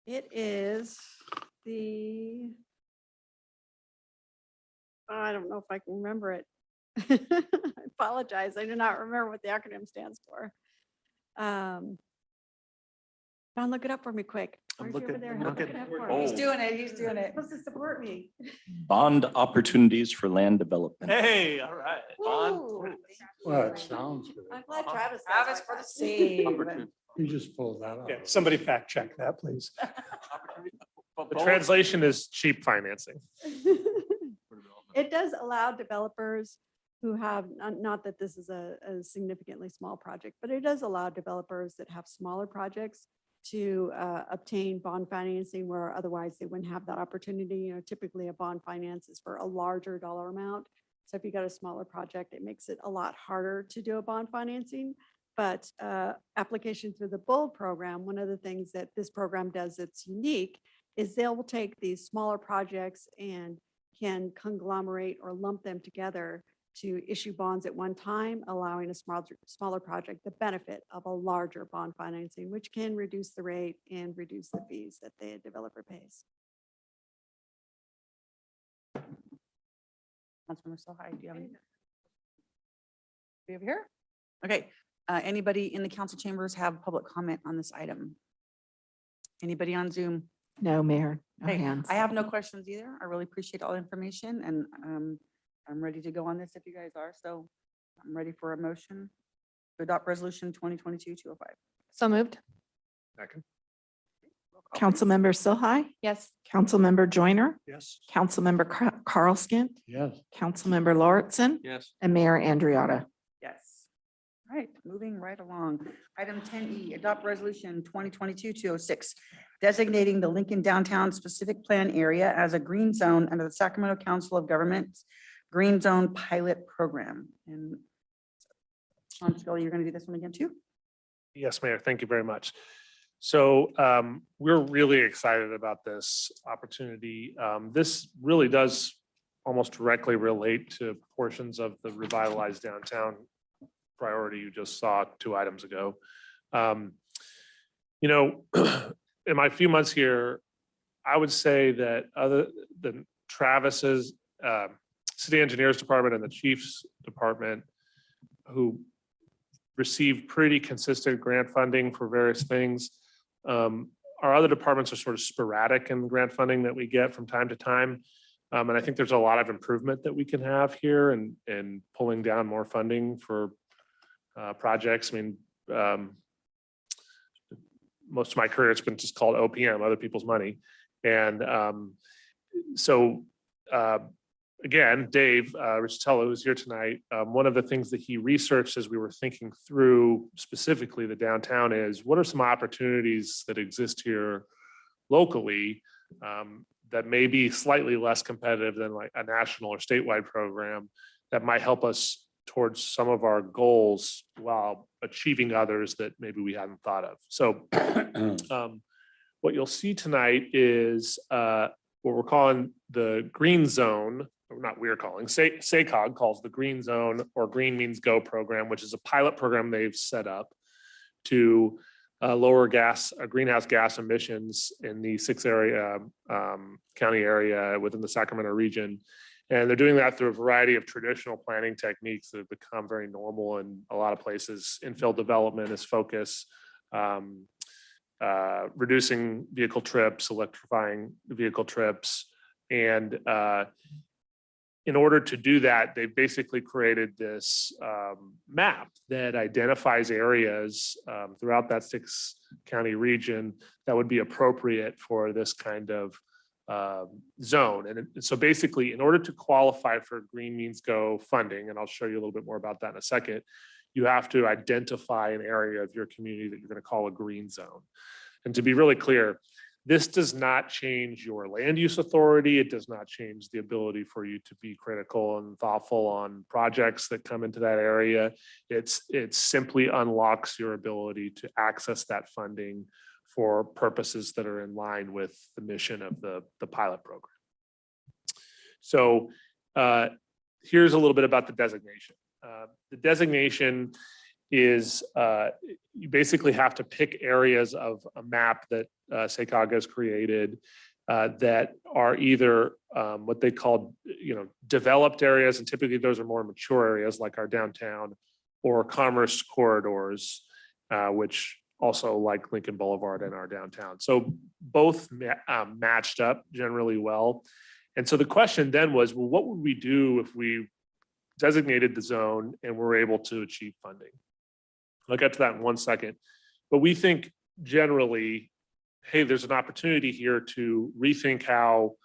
It is I don't know if I can remember it. I apologize. I do not remember what the acronym stands for. Don, look it up for me quick. I'm Aren't you over looking- there? I'm Look looking. it up for me. He's doing it. He's doing it. Supposed to support me. Bond opportunities for land development. Hey, all right. Woo. Well, it sounds good. I'm glad Travis. Travis for the save. You just pulled that out. Yeah, somebody fact check that, please. The translation is cheap financing. It does allow developers who have, not that this is a significantly small project, but it does allow developers that have smaller projects to obtain bond financing where otherwise they wouldn't have that opportunity. You know, typically a bond finance is for a larger dollar amount. So if you got a smaller project, it makes it a lot harder to do a bond financing. But application through the BOLD program, one of the things that this program does that's unique is they'll take these smaller projects and can conglomerate or lump them together to issue bonds at one time, allowing a smaller project the benefit of a larger bond financing, which can reduce the rate and reduce the fees that the developer pays. Councilmember Sohai, do you have any? We have here? Okay, anybody in the council chambers have public comment on this item? Anybody on Zoom? No, Mayor, no Okay, hands. I have no questions either. I really appreciate all the information and I'm ready to go on this if you guys are. So I'm ready for a motion to adopt resolution 2022-205. So moved. Second. Councilmember Sohai, Yes. Councilmember Joyner, Yes. Councilmember Carlskin, Yes. Councilmember Lauritsen, Yes. and Mayor Andriotta. Yes. All right, moving right along. Item 10E, adopt resolution 2022-206, designating the Lincoln Downtown Specific Plan Area as a green zone under the Sacramento Council of Governments Green Zone Pilot Program. And Sean Scully, you're going to do this one again too? Yes, Mayor, thank you very much. So we're really excited about this opportunity. This really does almost directly relate to portions of the revitalized downtown priority you just saw 2 items ago. You know, in my few months here, I would say that other than Travis's city engineers department and the chief's department, who receive pretty consistent grant funding for various things. Our other departments are sort of sporadic in grant funding that we get from time to time. And I think there's a lot of improvement that we can have here and pulling down more funding for projects. I mean, most of my career, it's been just called OPM, other people's money. And again, Dave Riccitello, who's here tonight, one of the things that he researched as we were thinking through specifically the downtown is what are some opportunities that exist here locally that may be slightly less competitive than like a national or statewide program that might help us towards some of our goals while achieving others that maybe we hadn't thought of. So what you'll see tonight is what we're calling the green zone, or not we're calling, SACOG calls the green zone or Green Means Go program, which is a pilot program they've set up to lower greenhouse gas emissions in the 6 county area within the Sacramento region. And they're doing that through a variety of traditional planning techniques that have become very normal in a lot of places. Infill development is focus, reducing vehicle trips, electrifying vehicle trips. And in order to do that, they basically created this map that identifies areas throughout that 6 county region that would be appropriate for this kind of zone. And so basically, in order to qualify for Green Means Go funding, and I'll show you a little bit more about that in a second, you have to identify an area of your community that you're going to call a green zone. And to be really clear, this does not change your land use authority. It does not change the ability for you to be critical and thoughtful on projects that come into that area. It simply unlocks your ability to access that funding for purposes that are in line with the mission of the pilot program. So here's a little bit about the designation. The designation is you basically have to pick areas of a map that SACOG has created that are either what they call, developed areas, and typically those are more mature areas like our downtown, or commerce corridors, which also like Lincoln Boulevard and our downtown. So both matched up generally well. And so the question then was, well, what would we do if we designated the zone and were able to achieve funding? I'll get to that in one second. But we think generally, hey, there's an opportunity here to rethink how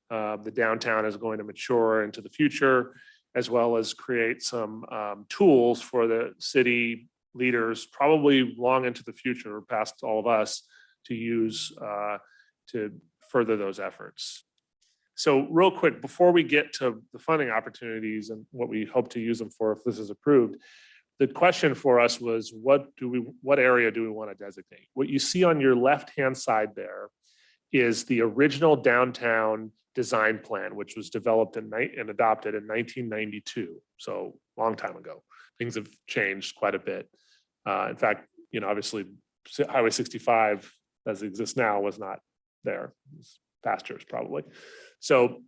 the downtown is going to mature into the future, as well as create some tools for the city leaders, probably long into the future, past all of us, to use to further those efforts. So real quick, before we get to the funding opportunities and what we hope to use them for if this is approved, the question for us was, what area do we want to designate? What you see on your left-hand side there is the original downtown design plan, which was developed and adopted in 1992. So long time ago. Things have changed quite a bit. In fact, obviously Highway 65 as it exists now was not there. It's pastures probably. So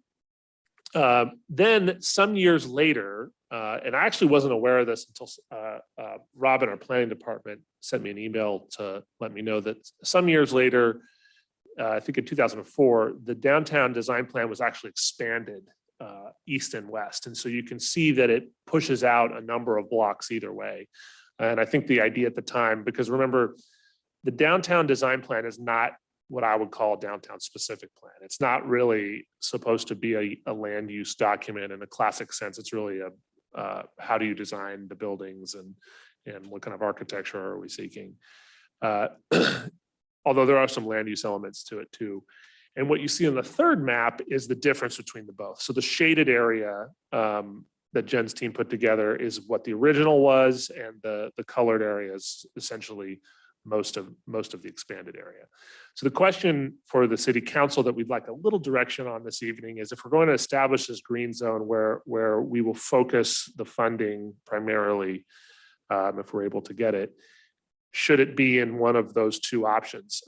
then some years later, and I actually wasn't aware of this until Robin, our planning department, sent me an email to let me know that some years later, I think in 2004, the downtown design plan was actually expanded east and west. And so you can see that it pushes out a number of blocks either way. And I think the idea at the time, because remember, the downtown design plan is not what I would call a downtown specific plan. It's not really supposed to be a land use document in a classic sense. It's really a how do you design the buildings and what kind of architecture are we seeking? Although there are some land use elements to it too. And what you see on the third map is the difference between the both. So the shaded area that Jen's team put together is what the original was, and the colored area is essentially most of the expanded area. So the question for the city council that we'd like a little direction on this evening is, if we're going to establish this green zone where we will focus the funding primarily, if we're able to get it, should it be in one of those two options?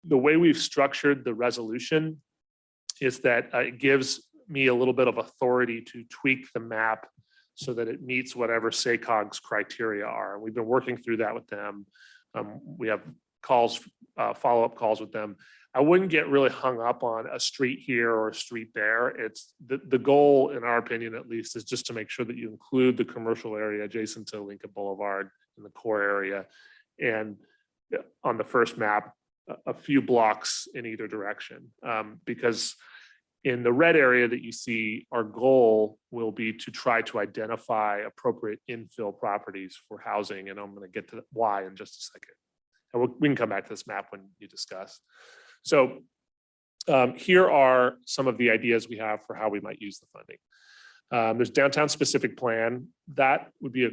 the way we've structured the resolution is that it gives me a little bit of authority to tweak the map so that it meets whatever SACOG's criteria are. And we've been working through that with them. We have calls, follow-up calls with them. I wouldn't get really hung up on a street here or a street there. It's the goal, in our opinion at least, is just to make sure that you include the commercial area adjacent to Lincoln Boulevard in the core area. And on the first map, a few blocks in either direction. Because in the red area that you see, our goal will be to try to identify appropriate infill properties for housing. And I'm going to get to why in just a second. And we can come back to this map when you discuss. So here are some of the ideas we have for how we might use the funding. There's downtown specific plan. That would be a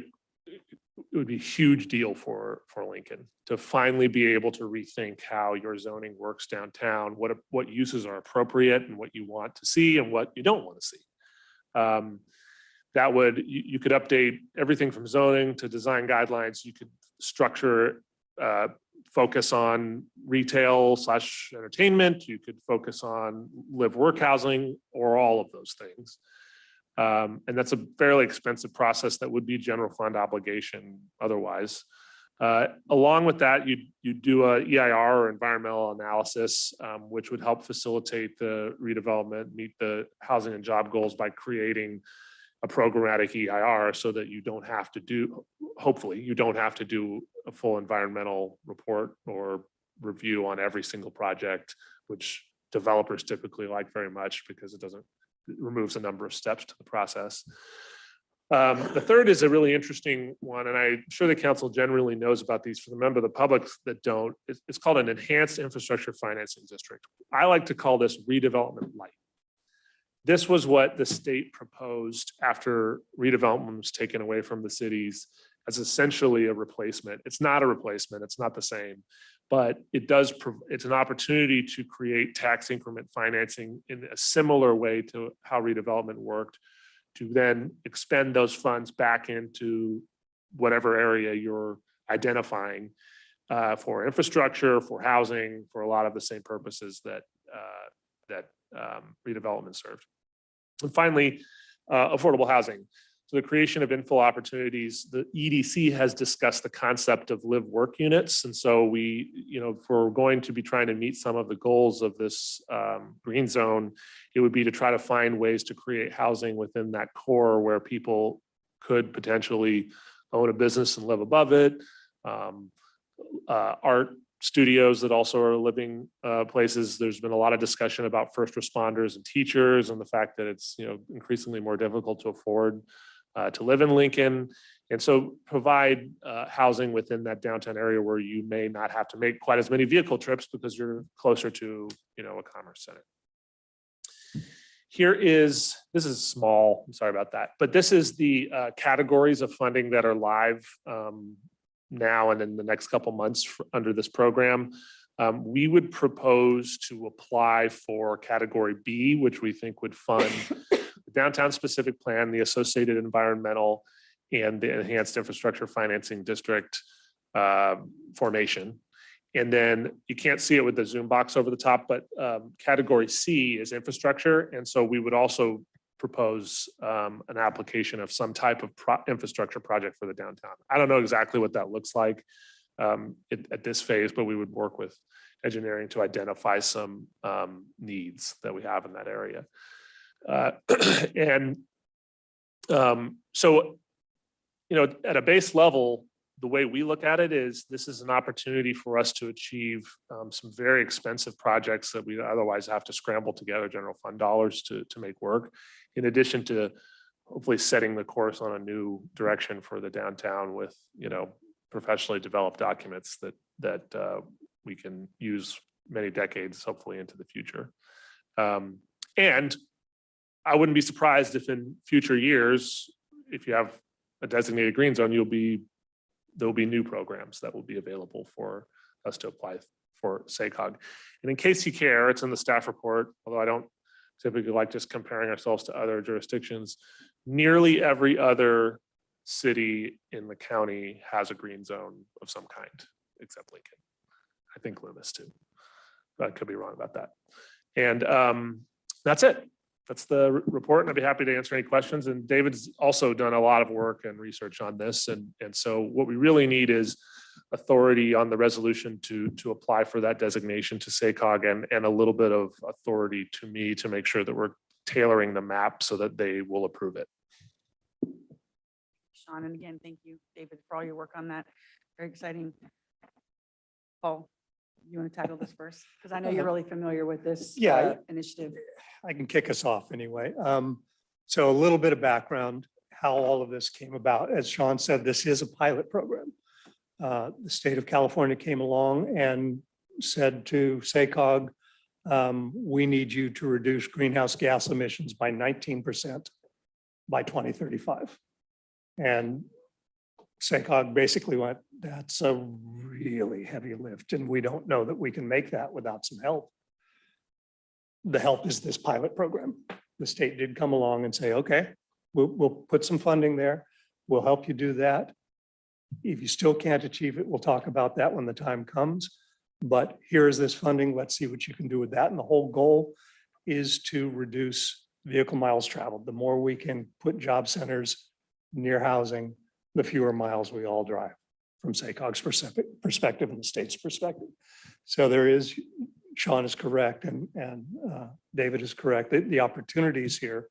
huge deal for Lincoln to finally be able to rethink how your zoning works downtown, what uses are appropriate and what you want to see and what you don't want to see. That would, you could update everything from zoning to design guidelines. You could structure, focus on retail / entertainment. You could focus on live work housing or all of those things. And that's a fairly expensive process that would be general fund obligation otherwise. Along with that, you do a EIR or environmental analysis, which would help facilitate the redevelopment, meet the housing and job goals by creating a programmatic EIR so that you don't have to do, hopefully, you don't have to do a full environmental report or review on every single project, which developers typically like very much because it removes a number of steps to the process. The third is a really interesting one, and I'm sure the council generally knows about these. For the member of the public that don't, it's called an enhanced infrastructure financing district. I like to call this redevelopment light. This was what the state proposed after redevelopment was taken away from the cities as essentially a replacement. It's not a replacement, it's not the same, but it's an opportunity to create tax increment financing in a similar way to how redevelopment worked, to then expend those funds back into whatever area you're identifying for infrastructure, for housing, for a lot of the same purposes that redevelopment served. And finally, affordable housing. So the creation of infill opportunities, the EDC has discussed the concept of live work units. And so if we're going to be trying to meet some of the goals of this green zone, it would be to try to find ways to create housing within that core where people could potentially own a business and live above it. Art studios that also are living places. There's been a lot of discussion about first responders and teachers and the fact that it's increasingly more difficult to afford to live in Lincoln. And so provide housing within that downtown area where you may not have to make quite as many vehicle trips because you're closer to a commerce center. This is small, I'm sorry about that, but this is the categories of funding that are live now and in the next couple months under this program. We would propose to apply for category B, which we think would fund the downtown specific plan, the associated environmental, and the enhanced infrastructure financing district formation. And then you can't see it with the zoom box over the top, but category C is infrastructure. And so we would also propose an application of some type of infrastructure project for the downtown. I don't know exactly what that looks like at this phase, but we would work with engineering to identify some needs that we have in that area. So, at a base level, the way we look at it is this is an opportunity for us to achieve some very expensive projects that we otherwise have to scramble together general fund dollars to make work, in addition to hopefully setting the course on a new direction for the downtown with, professionally developed documents that we can use many decades, hopefully into the future. And I wouldn't be surprised if in future years, if you have a designated green zone, there'll be new programs that will be available for us to apply for SACOG. And in case you care, it's in the staff report, although I don't typically like just comparing ourselves to other jurisdictions. Nearly every other city in the county has a green zone of some kind, except Lincoln. I think Loomis too. I could be wrong about that. And that's it. That's the report, and I'd be happy to answer any questions. And David's also done a lot of work and research on this. And so what we really need is authority on the resolution to apply for that designation to SACOG, and a little bit of authority to me to make sure that we're tailoring the map so that they will approve it. Sean, and again, thank you, David, for all your work on that. Very exciting. Paul, you want to tackle this first? Because I know you're really familiar with this Yeah. initiative. I can kick us off anyway. So a little bit of background, how all of this came about. As Sean said, this is a pilot program. The state of California came along and said to SACOG, we need you to reduce greenhouse gas emissions by 19% by 2035. And SACOG basically went, that's a really heavy lift, and we don't know that we can make that without some help. The help is this pilot program. The state did come along and say, okay, we'll put some funding there. We'll help you do that. If you still can't achieve it, we'll talk about that when the time comes. But here is this funding. Let's see what you can do with that. And the whole goal is to reduce vehicle miles traveled. The more we can put job centers near housing, the fewer miles we all drive from SACOG's perspective and the state's perspective. So there is, Sean is correct, and David is correct. The opportunities here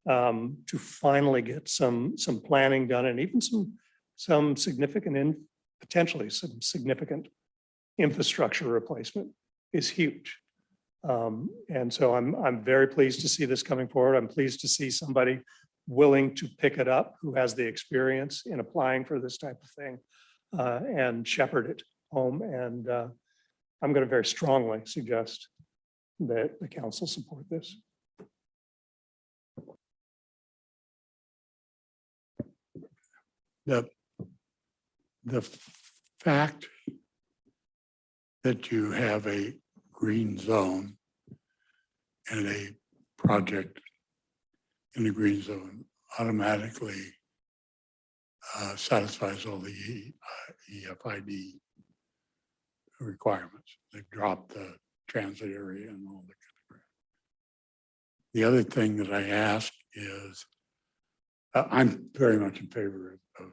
to finally get some planning done, and even some significant, potentially some significant infrastructure replacement is huge. And so I'm very pleased to see this coming forward. I'm pleased to see somebody willing to pick it up who has the experience in applying for this type of thing and shepherd it home. And I'm going to very strongly suggest that the council support this. The fact that you have a green zone and a project in the green zone automatically satisfies all the EFID requirements. They've dropped the transit area and all that kind of crap. The other thing that I ask is, I'm very much in favor of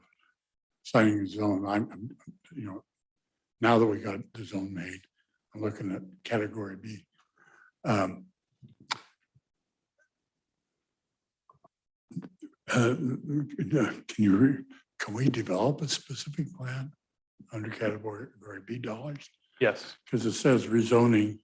signing the zone. I'm, now that we got the zone made, I'm looking at category B. Can we develop a specific plan under category B dollars? Yes. Because it says rezoning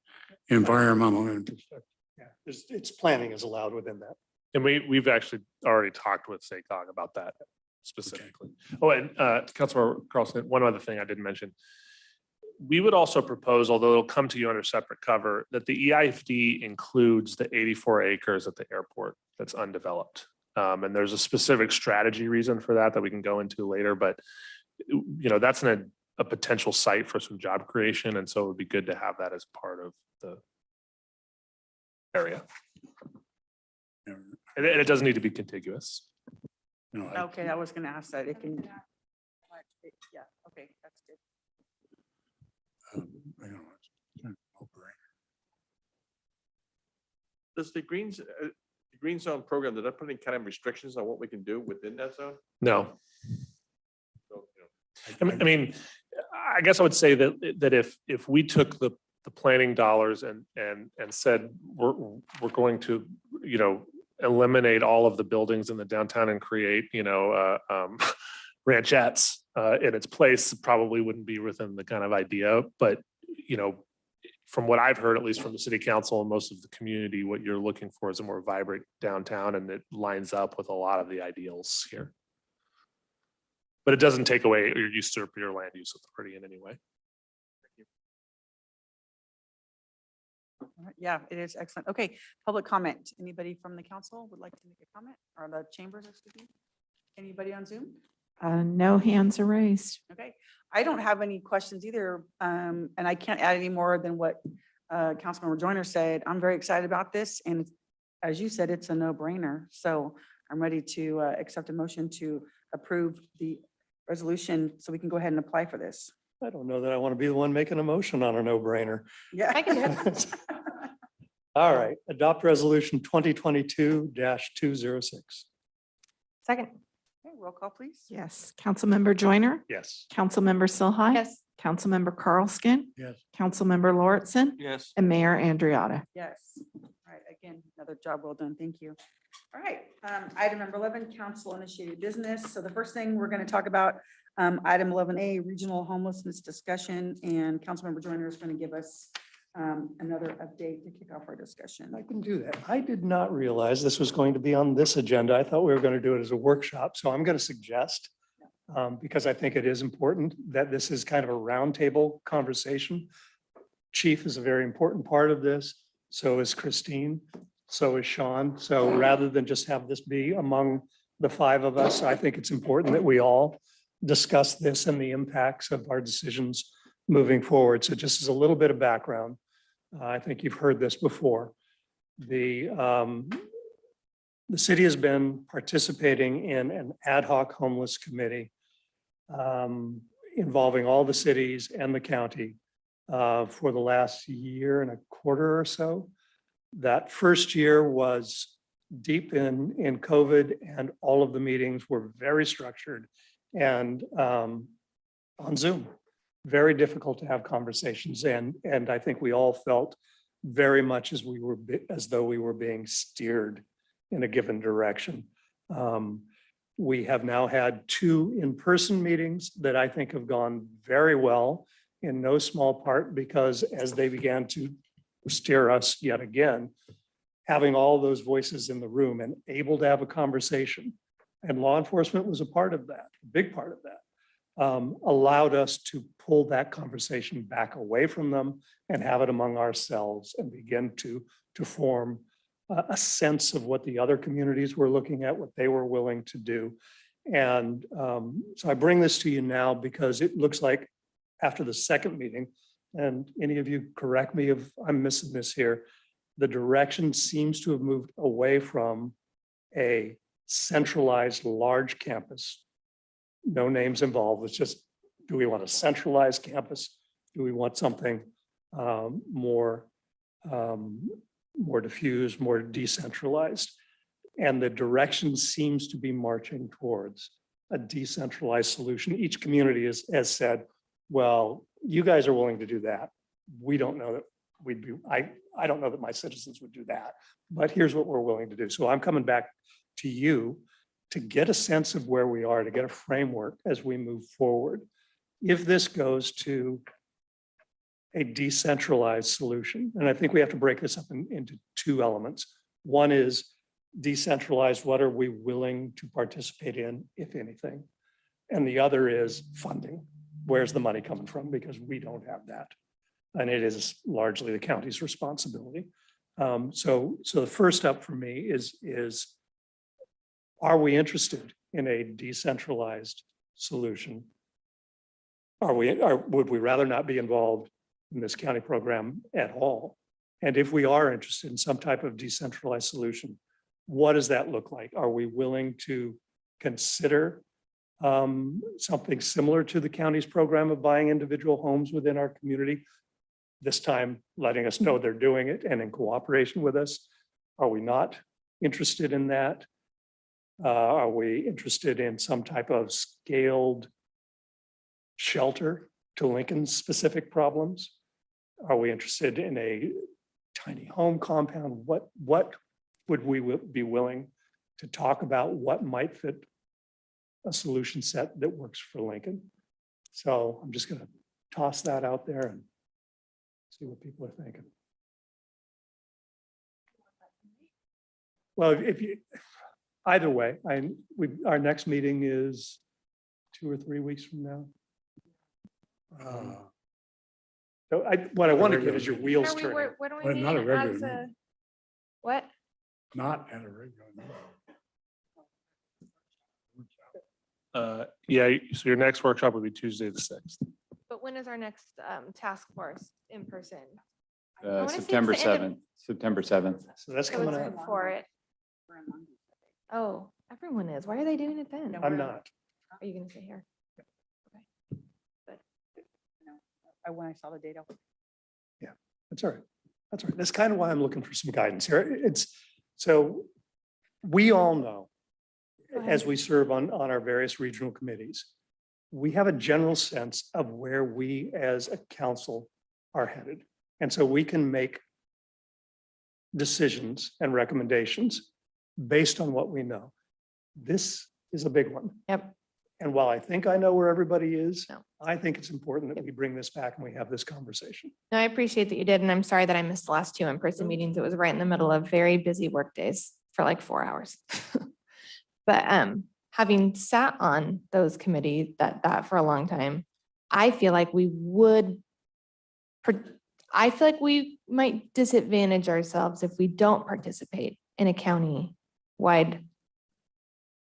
environmental infrastructure. Yeah, it's planning is allowed within that. And we've actually already talked with SACOG about that specifically. Oh, and Councilmember Carlson, one other thing I didn't mention. We would also propose, although it'll come to you under separate cover, that the EIFD includes the 84 acres at the airport that's undeveloped. And there's a specific strategy reason for that we can go into later, but that's a potential site for some job creation. And so it would be good to have that as part of the area. And it doesn't need to be contiguous. Okay, I was going to ask that. It can. Yeah, okay, that's good. Does the green zone program, did that put any kind of restrictions on what we can do within that zone? No. So, I mean, I guess I would say that if we took the planning dollars and said, we're going to, eliminate all of the buildings in the downtown and create, ranchettes in its place, probably wouldn't be within the kind of idea. But, from what I've heard, at least from the city council and most of the community, what you're looking for is a more vibrant downtown, and it lines up with a lot of the ideals here. But it doesn't take away or usurp your land use authority in any way. Yeah, it is excellent. Okay, public comment. Anybody from the council would like to make a comment, or the chambers, excuse me? Anybody on Zoom? No hands are raised. Okay, I don't have any questions either, and I can't add any more than what Councilmember Joyner said. I'm very excited about this, and as you said, it's a no-brainer. So I'm ready to accept a motion to approve the resolution so we can go ahead and apply for this. I don't know that I want to be the one making a motion on a no-brainer. Yeah. I can do it. All right, adopt resolution 2022-206. Second. Okay, roll call, please. Yes. Councilmember Joyner, Yes. Councilmember Silhouette. Yes. Councilmember Carlskin, Yes. Councilmember Lauritsen, Yes. and Mayor Andriata. Yes. All right, again, another job well done. Thank you. All right, item number 11, council initiated business. So the first thing we're going to talk about, item 11A, regional homelessness discussion, and Councilmember Joyner is going to give us another update to kick off our discussion. I can do that. I did not realize this was going to be on this agenda. I thought we were going to do it as a workshop. So I'm going to suggest, because I think it is important, that this is kind of a roundtable conversation. Chief is a very important part of this. So is Christine. So is Sean. So rather than just have this be among the five of us, I think it's important that we all discuss this and the impacts of our decisions moving forward. So just as a little bit of background, I think you've heard this before. The city has been participating in an ad hoc homeless committee involving all the cities and the county for the last year and a quarter or so. That first year was deep in COVID, and all of the meetings were very structured and on Zoom. Very difficult to have conversations, and I think we all felt very much as though we were being steered in a given direction. We have now had 2 in-person meetings that I think have gone very well, in no small part because as they began to steer us yet again, having all those voices in the room and able to have a conversation, and law enforcement was a part of that, a big part of that. Allowed us to pull that conversation back away from them and have it among ourselves and begin to form a sense of what the other communities were looking at, what they were willing to do. And so I bring this to you now because it looks like after the second meeting, and any of you correct me if I'm missing this here, the direction seems to have moved away from a centralized large campus. No names involved. It's just, do we want a centralized campus? Do we want something more diffuse, more decentralized? And the direction seems to be marching towards a decentralized solution. Each community has said, well, you guys are willing to do that. We don't know that we'd be, I don't know that my citizens would do that, but here's what we're willing to do. So I'm coming back to you to get a sense of where we are, to get a framework as we move forward. If this goes to a decentralized solution, and I think we have to break this up into 2 elements. One is decentralized, what are we willing to participate in, if anything? And the other is funding. Where's the money coming from? Because we don't have that. And it is largely the county's responsibility. So the first up for me is, are we interested in a decentralized solution? Would we rather not be involved in this county program at all? And if we are interested in some type of decentralized solution, what does that look like? Are we willing to consider something similar to the county's program of buying individual homes within our community? This time letting us know they're doing it and in cooperation with us. Are we not interested in that? Are we interested in some type of scaled shelter to Lincoln's specific problems? Are we interested in a tiny home compound? What would we be willing to talk about? What might fit a solution set that works for Lincoln? So I'm just going to toss that out there and see what people are thinking. Well, either way, our next meeting is 2 or 3 weeks from now. So what I want to get is your wheels turning. What do we Well, mean not a regular as a, meeting. what? Not at a regular meeting. Yeah, so your next workshop would be Tuesday the 6th. But when is our next task force in person? I wanna see if September it's the end of- 7th, September 7th. So that's So coming it's up. before it. Oh, everyone is. Why are they doing it then? I'm not. Are you gonna sit here? Okay. But when I saw the data. That's all right. That's all right. That's kind of why I'm looking for some guidance here. It's, so we all know, as we serve on our various regional committees, we have a general sense of where we as a council are headed. And so we can make decisions and recommendations based on what we know. This is a big one. Yep. And while I think I know where everybody is, No. I think it's important that we bring this back and we have this conversation. No, I appreciate that you did, and I'm sorry that I missed the last two in-person meetings. It was right in the middle of very busy work days for like 4 hours. But having sat on those committees that for a long time, I feel like we would, I feel like we might disadvantage ourselves if we don't participate in a county-wide,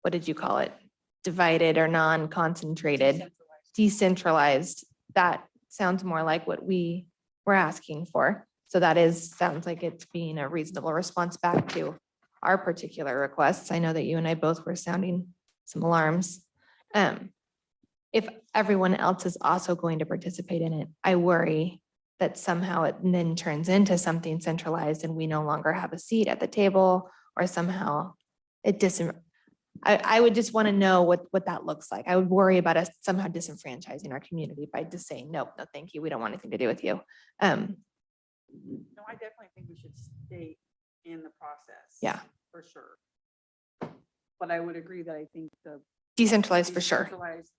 what did you call it? Divided or non-concentrated, decentralized. That sounds more like what we were asking for. So that sounds like it's being a reasonable response back to our particular requests. I know that you and I both were sounding some alarms. If everyone else is also going to participate in it, I worry that somehow it then turns into something centralized and we no longer have a seat at the table, or somehow it I would just want to know what that looks like. I would worry about us somehow disenfranchising our community by just saying, nope, no, thank you. We don't want anything to do with you. No, I definitely think we should stay in the process. Yeah. For sure. But I would agree that I think the. Decentralized for sure. Decentralized-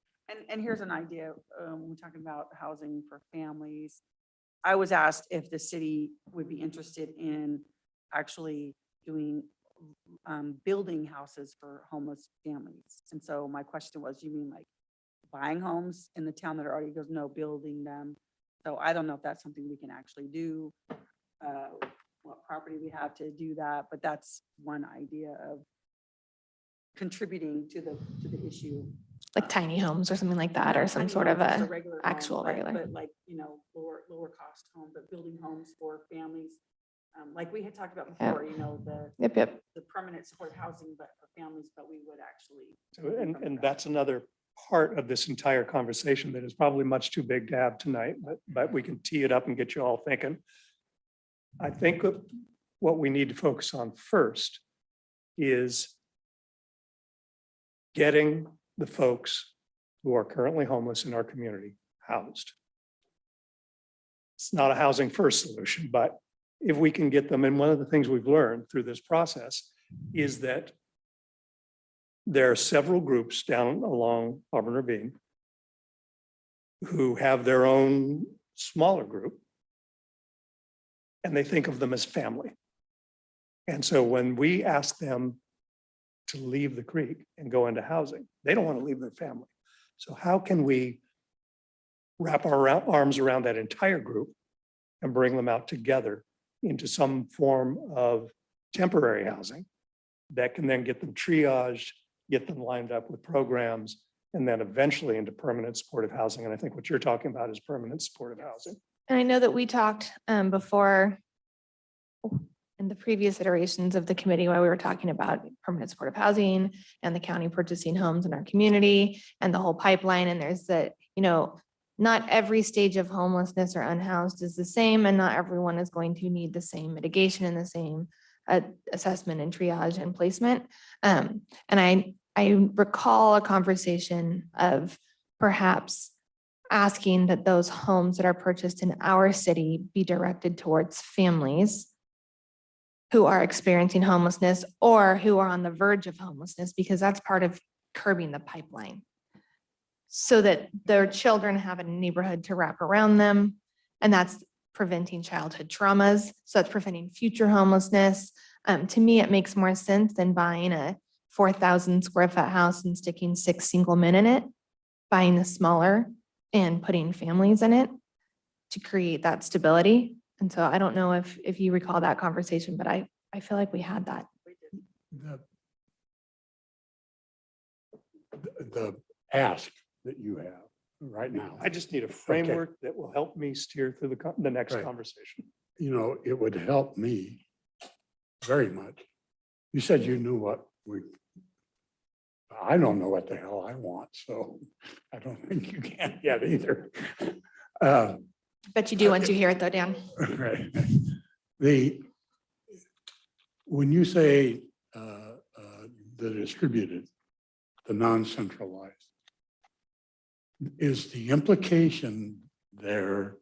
And here's an idea, we're talking about housing for families. I was asked if the city would be interested in actually doing, building houses for homeless families. And so my question was, you mean like buying homes in the town that are already, goes, no, building them. So I don't know if that's something we can actually do, what property we have to do that, but that's one idea of contributing to the issue. Like tiny homes or something like that, or some Tiny sort of homes, just a regular home, actual but- regular. But like, lower cost home, but building homes for families. Like we had talked about before, Yep. the permanent supportive housing, but for families, but we would actually. So, and that's another part of this entire conversation that is probably much too big to have tonight, but we can tee it up and get you all thinking. I think what we need to focus on first is getting the folks who are currently homeless in our community housed. It's not a housing first solution, but if we can get them, and one of the things we've learned through this process is that there are several groups down along Auburn Ravine who have their own smaller group, and they think of them as family. And so when we ask them to leave the creek and go into housing, they don't want to leave their family. So how can we wrap our arms around that entire group and bring them out together into some form of temporary housing that can then get them triaged, get them lined up with programs, and then eventually into permanent supportive housing? And I think what you're talking about is permanent supportive housing. And I know that we talked before in the previous iterations of the committee, while we were talking about permanent supportive housing and the county purchasing homes in our community and the whole pipeline. And there's that, not every stage of homelessness or unhoused is the same, and not everyone is going to need the same mitigation and the same assessment and triage and placement. And I recall a conversation of perhaps asking that those homes that are purchased in our city be directed towards families who are experiencing homelessness or who are on the verge of homelessness, because that's part of curbing the pipeline, so that their children have a neighborhood to wrap around them. And that's preventing childhood traumas. So that's preventing future homelessness. To me, it makes more sense than buying a 4,000 square foot house and sticking 6 single men in it, buying the smaller and putting families in it to create that stability. And so I don't know if you recall that conversation, but I feel like we had that. The ask that you have right now, I just need a framework that will help me steer through the next Right. conversation. it would help me very much. You said you knew what I don't know what the hell I want, so I don't think you can yet either. Bet you do once you hear it though, Dan. Right. When you say the distributed, the non-centralized, is the implication there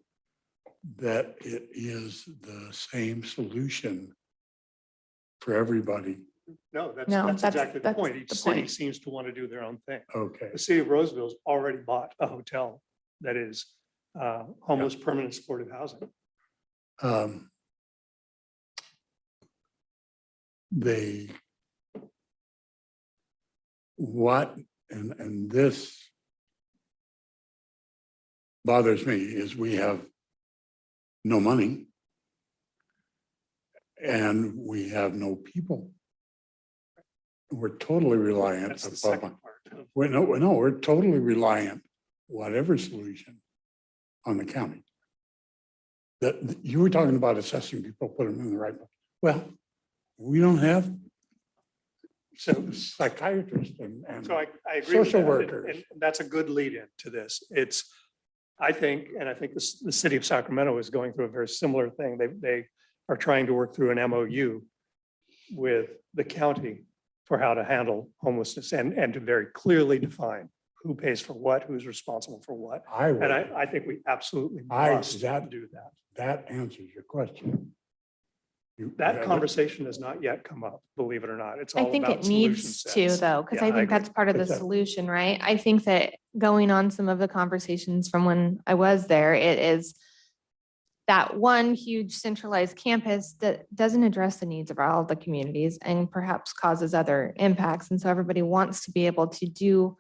that it is the same solution for everybody? No, that's No, exactly the that's point. Each the city point. seems to want to do their own thing. Okay, The city of Roseville's already bought a hotel that is homeless permanent supportive housing. they what, and this bothers me, is we have no money and we have no people. We're totally reliant That's the upon, second part. we're totally reliant, whatever solution, on the county. That you were talking about assessing people, put them in the right. Well, we don't have psychiatrists and So I agree with social that, workers. and that's a good lead in to this. I think the city of Sacramento is going through a very similar thing. They are trying to work through an MOU with the county for how to handle homelessness and to very clearly define who pays for what, who's responsible for what. And I think we absolutely must do that. That answers your question. That conversation has not yet come up, believe it or not. It's I all think about it solution needs to sets. though, because Yeah, I think agree. that's part of the Exactly. solution, right? I think that going on some of the conversations from when I was there, it is that one huge centralized campus that doesn't address the needs of all of the communities and perhaps causes other impacts. And so everybody wants to be able to do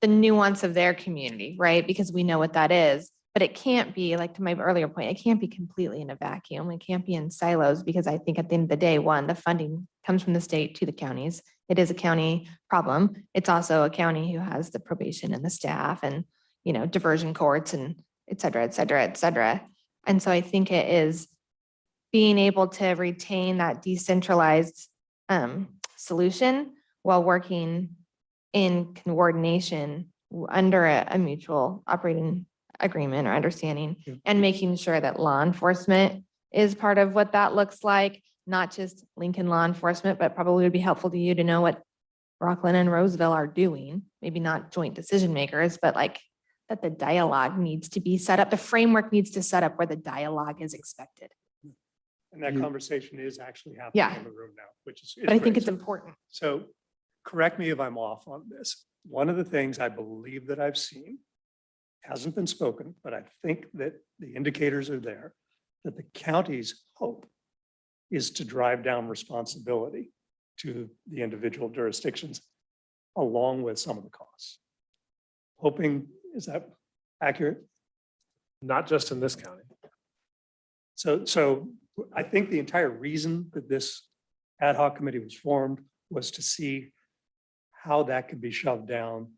the nuance of their community, right? Because we know what that is. But it can't be, like to my earlier point, it can't be completely in a vacuum. It can't be in silos because I think at the end of the day, one, the funding comes from the state to the counties. It is a county problem. It's also a county who has the probation and the staff and, diversion courts and et cetera, et cetera, et cetera. And so I think it is being able to retain that decentralized solution while working in coordination under a mutual operating agreement or understanding and making sure that law enforcement is part of what that looks like, not just Lincoln law enforcement, but probably would be helpful to you to know what Rockland and Roseville are doing, maybe not joint decision makers, but like that the dialogue needs to be set up. The framework needs to set up where the dialogue is expected. And that conversation is actually happening Yeah. in the room now, which is. But I think great. it's important. So correct me if I'm off on this. One of the things I believe that I've seen hasn't been spoken, but I think that the indicators are there, that the county's hope is to drive down responsibility to the individual jurisdictions along with some of the costs. Hoping, is that accurate? Not just in this county. So I think the entire reason that this ad hoc committee was formed was to see how that could be shoved down,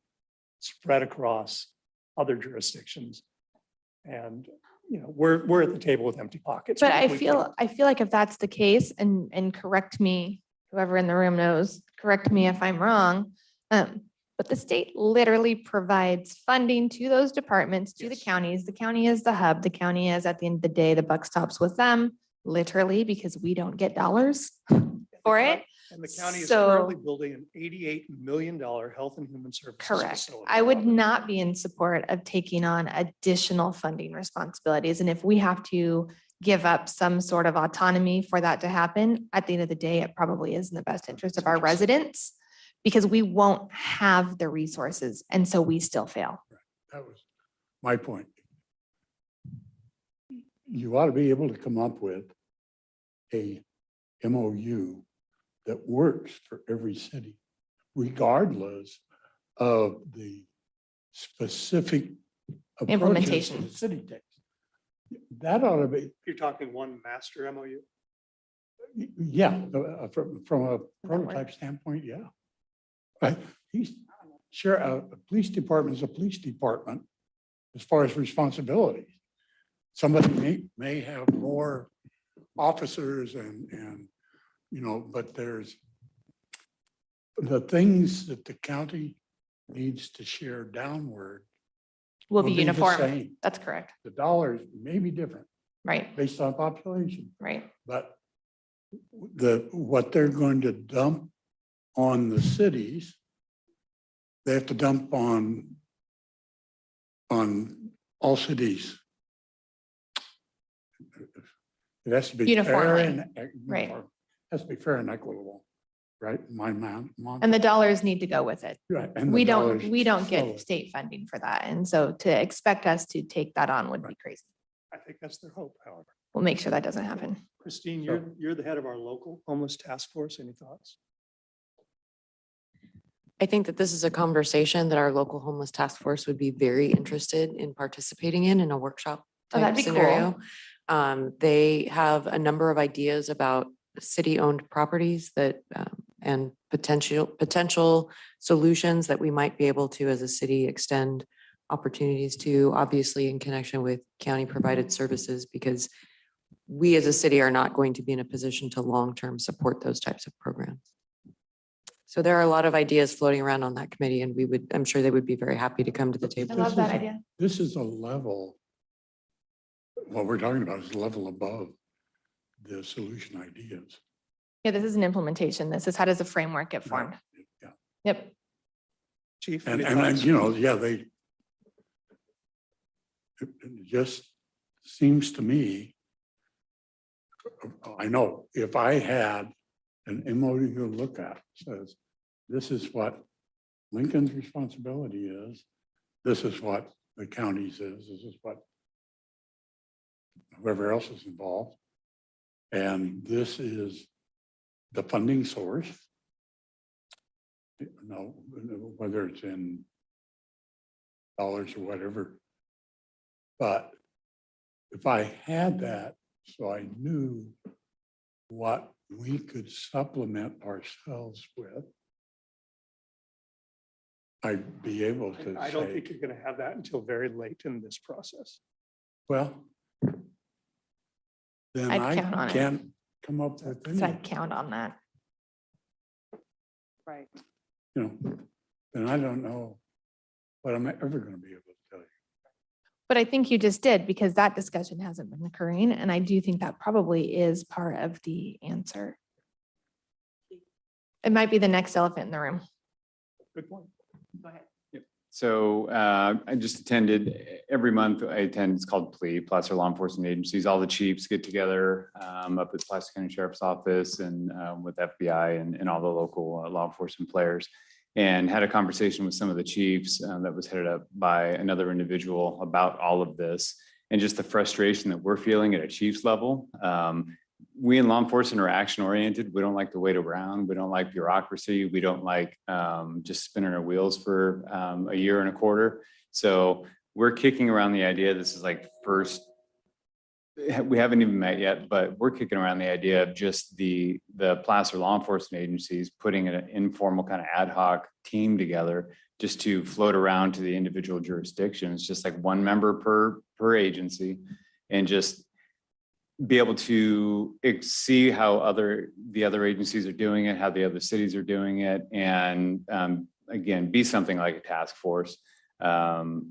spread across other jurisdictions. And, we're at the table with empty pockets. But I We feel like if that's the case, and correct me, whoever in the room knows, correct me if I'm wrong. But the state literally provides funding to those departments, to the Yes. counties. The county is the hub. The county is, at the end of the day, the buck stops with them, literally, because we don't get dollars for it. And the county is So- currently building an $88 million health and human services Correct. facility. I would not be in support of taking on additional funding responsibilities. And if we have to give up some sort of autonomy for that to happen, at the end of the day, it probably is in the best interest of our residents because we won't have the resources. And so we still fail. That was my point. You ought to be able to come up with a MOU that works for every city, regardless of the specific approaches Implementation. the city takes. That ought to be, You're talking one master MOU? yeah, from a prototype standpoint, yeah. But he's sure, a police department is a police department as far as responsibilities. Somebody may have more officers and, but there's the things that the county needs to share downward will be the uniform. same. That's correct. The dollars may be different Right, based on population, right. but what they're going to dump on the cities, they have to dump on all cities. It has to be fair Uniformly, and right. uniform. Has to be fair and equitable, right? And the dollars need to go with it. Right, and the We dollars don't flow. get state funding for that. And so to expect us to take that on would be crazy. I think that's their hope, however. We'll make sure that doesn't happen. Christine, you're the head of our local homeless task force. Any thoughts? I think that this is a conversation that our local homeless task force would be very interested in participating in a workshop Oh, that'd type be scenario. They have a number of ideas about city-owned properties that, and potential solutions that we might be able to, as a city, extend opportunities to, obviously in connection with county-provided services, because we as a city are not going to be in a position to long-term support those types of programs. So there are a lot of ideas floating around on that committee, and I'm sure they would be very happy to come to the I table. love that idea. This is a level, what we're talking about is a level above the solution ideas. Yeah, this is an implementation. This is how does the framework get formed? Yeah. Yep. Chief? And, any and thoughts? you know, yeah, it just seems to me, I know if I had an MOU to look at, says, this is what Lincoln's responsibility is, this is what the county's is, this is what whoever else is involved, and this is the funding source. No, whether it's in dollars or whatever. But if I had that, so I knew what we could supplement ourselves with, I'd be able to I don't say, think you're going to have that until very late in this process. well, then I'd I count on it. can't come up with So any, I'd count on that. Right. you know, then I don't know what I'm ever going to be able to tell you. But I think you just did, because that discussion hasn't been occurring. And I do think that probably is part of the answer. It might be the next elephant in the room. Good point. Go ahead. So I just attended, every month I attend, it's called PLEA, Placer Law Enforcement Agencies. All the chiefs get together up at the Placer County Sheriff's Office and with FBI and all the local law enforcement players. And had a conversation with some of the chiefs that was headed up by another individual about all of this and just the frustration that we're feeling at a chief's level. We in law enforcement are action oriented. We don't like to wait around. We don't like bureaucracy. We don't like just spinning our wheels for a year and a quarter. So we're kicking around the idea, this is like first, we haven't even met yet, but we're kicking around the idea of just the Placer law enforcement agencies putting an informal kind of ad hoc team together just to float around to the individual jurisdictions, just like one member per agency, and just be able to see how the other agencies are doing it, how the other cities are doing it, and again, be something like a task force, and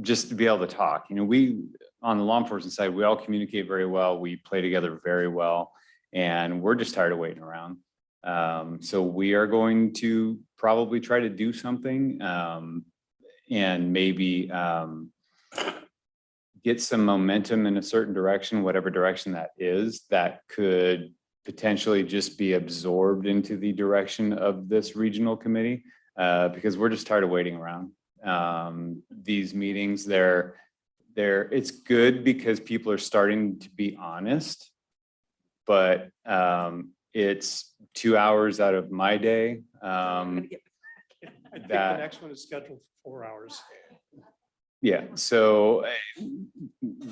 just to be able to talk. You know, we on the law enforcement side, we all communicate very well. We play together very well, and we're just tired of waiting around. So we are going to probably try to do something, and maybe get some momentum in a certain direction, whatever direction that is, that could potentially just be absorbed into the direction of this regional committee, because we're just tired of waiting around. These meetings, it's good because people are starting to be honest, but it's 2 hours out of my day. I think the next one is scheduled for 4 hours. Yeah, so,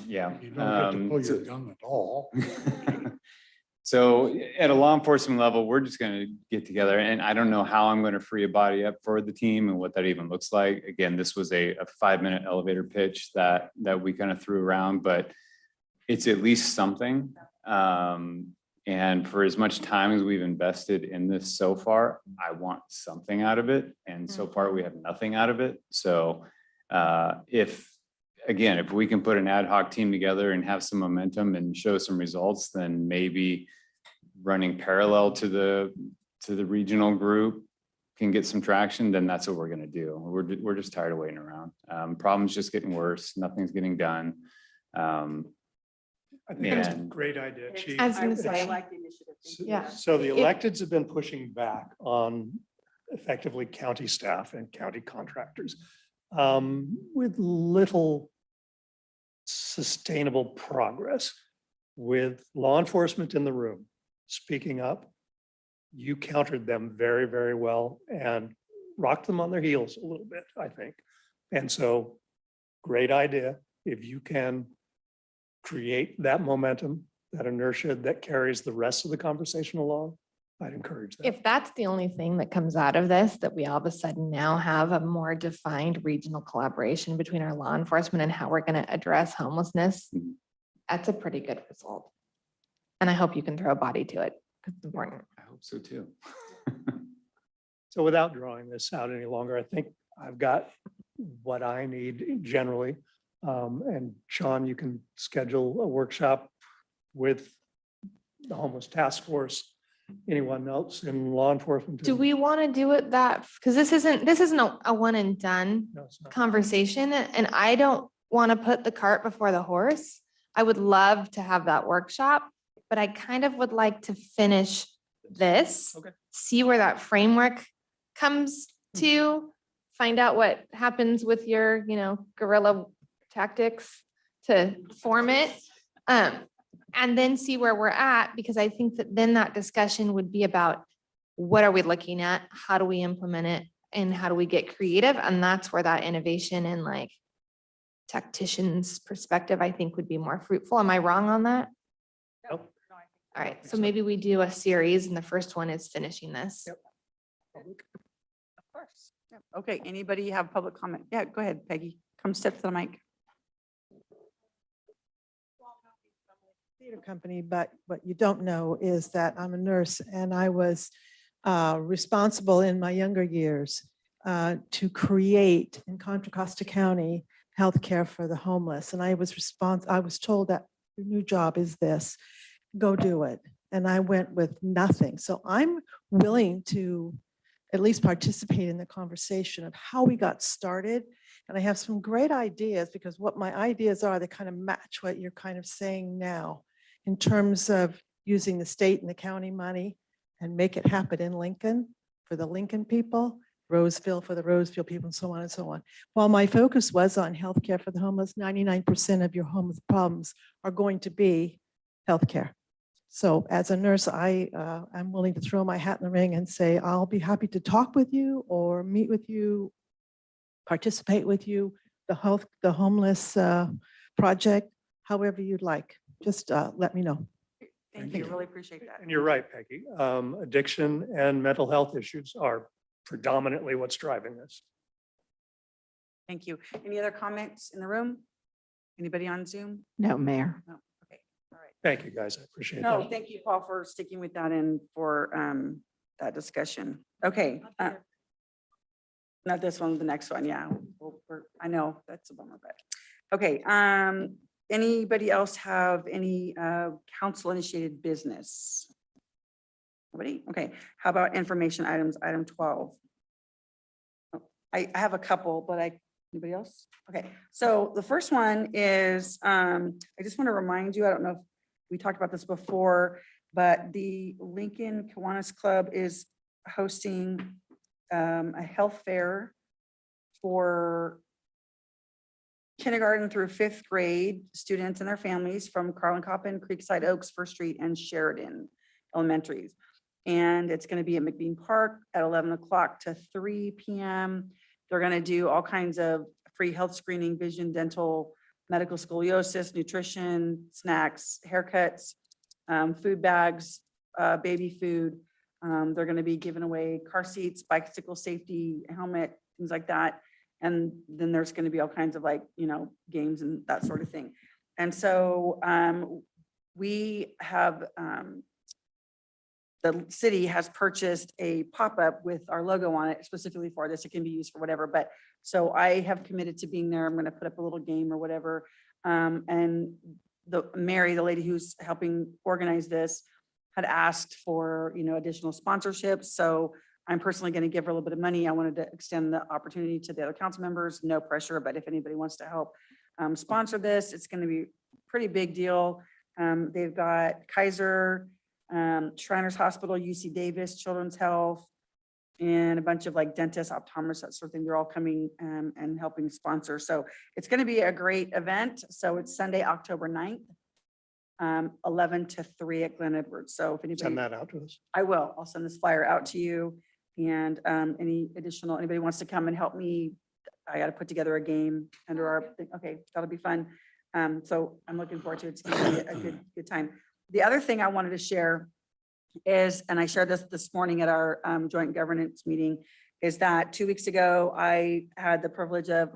yeah. You don't get to pull your gun at all. So at a law enforcement level, we're just going to get together, and I don't know how I'm going to free a body up for the team and what that even looks like. Again, this was a 5-minute elevator pitch that we kind of threw around, but it's at least something. And for as much time as we've invested in this so far, I want something out of it. And And so far, we have nothing out of it. So if we can put an ad hoc team together and have some momentum and show some results, then maybe running parallel to the regional group can get some traction, then that's what we're gonna do. We're just tired of waiting around. Problems just getting worse. Nothing's getting done. I think it's a And- great idea, Chief. I was gonna I say. like the initiative. Thank you. Yeah. So the If- electeds have been pushing back on effectively county staff and county contractors with little sustainable progress. With law enforcement in the room speaking up, you countered them very, very well and rocked them on their heels a little bit, I think. And so, great idea. If you can create that momentum, that inertia that carries the rest of the conversation along, I'd encourage that. If that's the only thing that comes out of this, that we all of a sudden now have a more defined regional collaboration between our law enforcement and how we're going to address homelessness, that's a pretty good result. And I hope you can throw a body to it, because it's important. I hope so too. So without drawing this out any longer, I think I've got what I need generally. And Sean, you can schedule a workshop with the homeless task force, anyone else in law enforcement. Do we want to do it that, because this isn't a one and done No, it's not. conversation, and I don't want to put the cart before the horse. I would love to have that workshop, but I kind of would like to finish this. Okay. See where that framework comes to, find out what happens with your, guerrilla tactics to form it. And then see where we're at, because I think that then that discussion would be about what are we looking at? How do we implement it? And how do we get creative? And that's where that innovation and like tactician's perspective, I think would be more fruitful. Am I wrong on that? Nope. All right, so maybe we do a series and the first one is finishing this. Yep. Of course. Yeah. Okay, anybody have public comment? Yeah, go ahead, Peggy. Come step to the mic. Theater company, but what you don't know is that I'm a nurse and I was responsible in my younger years to create in Contra Costa County healthcare for the homeless. And I was told that your new job is this, go do it. And I went with nothing. So I'm willing to at least participate in the conversation of how we got started. And I have some great ideas, because what my ideas are, they kind of match what you're kind of saying now in terms of using the state and the county money and make it happen in Lincoln for the Lincoln people, Roseville for the Roseville people, and so on and so on. While my focus was on healthcare for the homeless, 99% of your homeless problems are going to be healthcare. So as a nurse, I'm willing to throw my hat in the ring and say, I'll be happy to talk with you or meet with you, participate with you, the homeless project, however you'd like. Just let me know. Thank you. Really appreciate that. And you're right, Peggy. Addiction and mental health issues are predominantly what's driving this. Thank you. Any other comments in the room? Anybody on Zoom? No, Mayor. No. Okay. All right. Thank you, guys. I appreciate No, that. thank you, Paul, for sticking with that and for that discussion. Okay. Not this one, the next one. Yeah. I know that's a bummer, but okay. Anybody else have any council initiated business? Nobody? Okay. How about information items, item 12? Oh, I have a couple, but anybody else? Okay. So the first one is, I just want to remind you, I don't know if we talked about this before, but the Lincoln Kiwanis Club is hosting a health fair for kindergarten through 5th grade students and their families from Carlin Coppin, Creekside Oaks, First Street, and Sheridan Elementaries. And it's going to be at McBean Park at 11 o'clock to 3 p.m. They're going to do all kinds of free health screening, vision, dental, medical scoliosis, nutrition, snacks, haircuts, food bags, baby food. They're going to be giving away car seats, bicycle safety, helmet, things like that. And then there's going to be all kinds of games and that sort of thing. And so we have the city has purchased a pop-up with our logo on it specifically for this. It can be used for whatever, but so I have committed to being there. I'm going to put up a little game or whatever. And Mary, the lady who's helping organize this, had asked for, additional sponsorships. So I'm personally going to give her a little bit of money. I wanted to extend the opportunity to the other council members, no pressure, but if anybody wants to help sponsor this, it's going to be a pretty big deal. They've got Kaiser, Shriners Hospital, UC Davis, Children's Health, and a bunch of like dentists, optometrists, that sort of thing. They're all coming and helping sponsor. So it's going to be a great event. So it's Sunday, October 9th, 11 to 3 at Glen Edwards. So if anybody. Send that out to us. I will. I'll send this flyer out to you. And anybody wants to come and help me, I got to put together a game under our thing. Okay, that'll be fun. So I'm looking forward to it. It's going to be a good time. The other thing I wanted to share is, and I shared this morning at our joint governance meeting, is that 2 weeks ago, I had the privilege of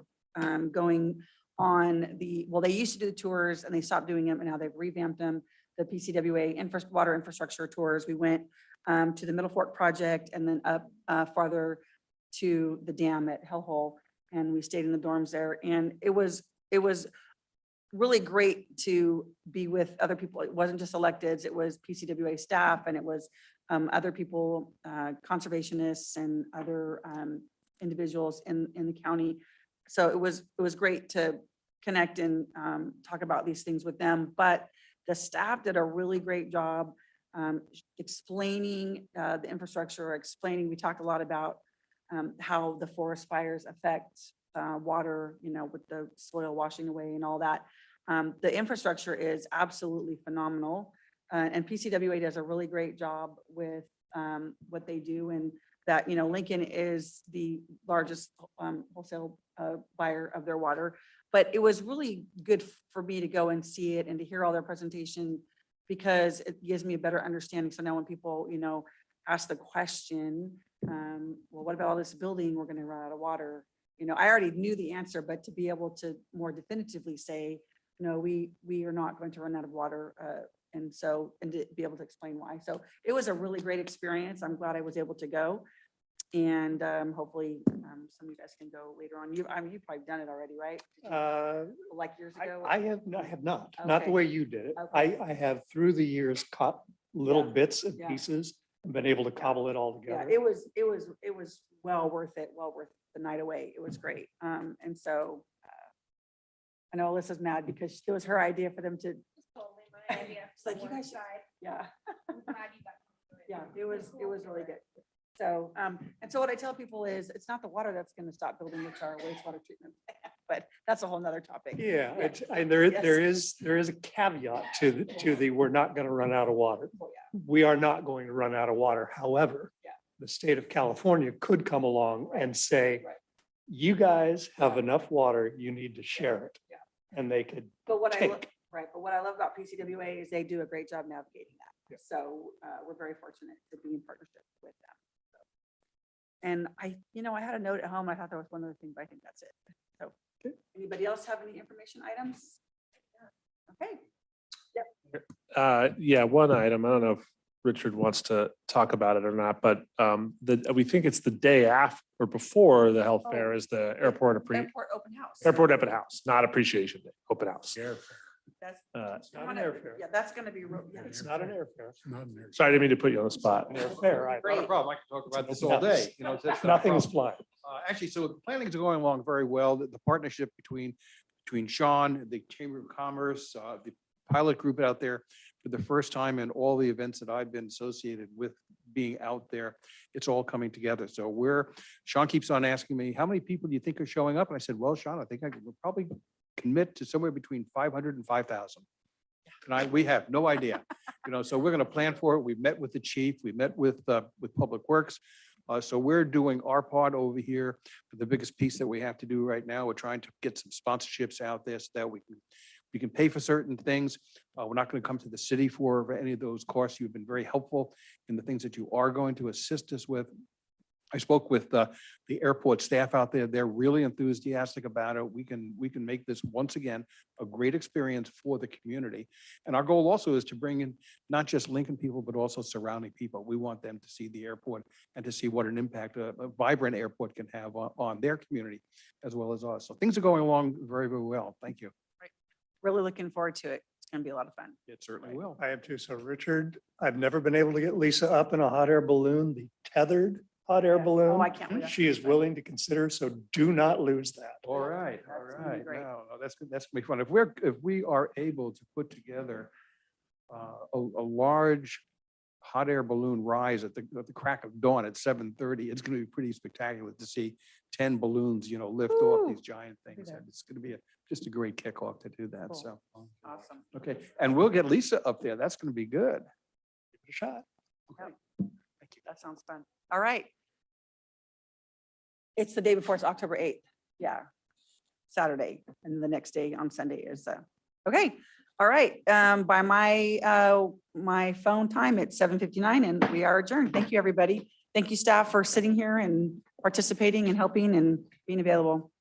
going on they used to do the tours and they stopped doing them and now they've revamped them, the PCWA water infrastructure tours. We went to the Middle Fork project and then up farther to the dam at Hellhole, and we stayed in the dorms there. And it was really great to be with other people. It wasn't just electeds, it was PCWA staff, and it was other people, conservationists and other individuals in the county. So it was great to connect and talk about these things with them. But the staff did a really great job explaining the infrastructure, we talked a lot about how the forest fires affect water, with the soil washing away and all that. The infrastructure is absolutely phenomenal. And PCWA does a really great job with what they do, and that, Lincoln is the largest wholesale buyer of their water. But it was really good for me to go and see it and to hear all their presentation, because it gives me a better understanding. So now when people, ask the question, well, what about all this building? We're going to run out of water. I already knew the answer, but to be able to more definitively say, no, we are not going to run out of water. And to be able to explain why. So it was a really great experience. I'm glad I was able to go. And hopefully some of you guys can go later on. You've probably done it already, right? Like years ago? I have not, not Okay. the way you did it. Okay. I have through the years caught little Yeah. bits and Yeah. pieces and been able to cobble it all Yeah, together. it was well worth it, the night away. It was great. And so I know Alyssa's mad because it was her idea for them to. It's like, you guys, yeah. Yeah, it was really good. So, and so what I tell people is, it's not the water that's going to stop building, it's our wastewater treatment plant, but that's a whole nother topic. Yeah, Yeah. and there is a caveat to the, we're not going to run out of water. Oh, yeah. We are not going to run out of water. However, Yeah. the state of California could come along and say, Right. you guys have enough water, you need to share it. Yeah. And they could But what I, take. but what I love about PCWA is they do a great job navigating that. Yeah. So we're very fortunate to be in partnership with them. So, and I had a note at home. I thought there was one other thing, but I think that's it. So anybody else have any information items? Okay. Yeah, one item. I don't know if Richard wants to talk about it or not, but we think it's the day after or before the health fair is the airport Airport open house. open house, not appreciation day, open house. That's. It's not an airfare. Yeah, that's gonna be. It's not an airfare. Not an air. Sorry, I didn't mean to put you on the spot. An airfare, right? Great. Not a problem. I can talk about this open all day. house. It's not a Nothing is problem. flying. Actually, so the planning is going along very well. The partnership between Sean, the Chamber of Commerce, the pilot group out there, for the first time in all the events that I've been associated with being out there, it's all coming together. So Sean keeps on asking me, how many people do you think are showing up? And I said, well, Sean, I think I could probably commit to somewhere between 500 and 5,000. And we have no idea, so we're going to plan for it. We met with the chief, we met with Public Works. So we're doing our part over here. But the biggest piece that we have to do right now, we're trying to get some sponsorships out there so that we can pay for certain things. We're not going to come to the city for any of those costs. You've been very helpful in the things that you are going to assist us with. I spoke with the airport staff out there. They're really enthusiastic about it. We can make this once again a great experience for the community. And our goal also is to bring in not just Lincoln people, but also surrounding people. We want them to see the airport and to see what an impact a vibrant airport can have on their community as well as us. So things are going along very, very well. Thank you. Really looking forward to it. It's going to be a lot of fun. It certainly will. I have too. So Richard, I've never been able to get Lisa up in a hot air balloon, the tethered hot air Yeah. balloon. Oh, I can't wait. She is willing to consider, so do not lose that. All right, all That's gonna be right. great. No, that's gonna be fun. If we are able to put together a large hot air balloon rise at the crack of dawn at 7:30, it's gonna be pretty spectacular to see 10 balloons, lift off these giant things. And it's gonna be just a great kickoff to do that. Cool. So, Awesome. okay. And we'll get Lisa up there. That's gonna be good. Give it a shot. That sounds fun. All right. It's the day before, it's October 8th. Yeah. Saturday. And the next day on Sunday is, okay. All right. By my phone time, it's 7:59 and we are adjourned. Thank you, everybody. Thank you, staff, for sitting here and participating and helping and being available.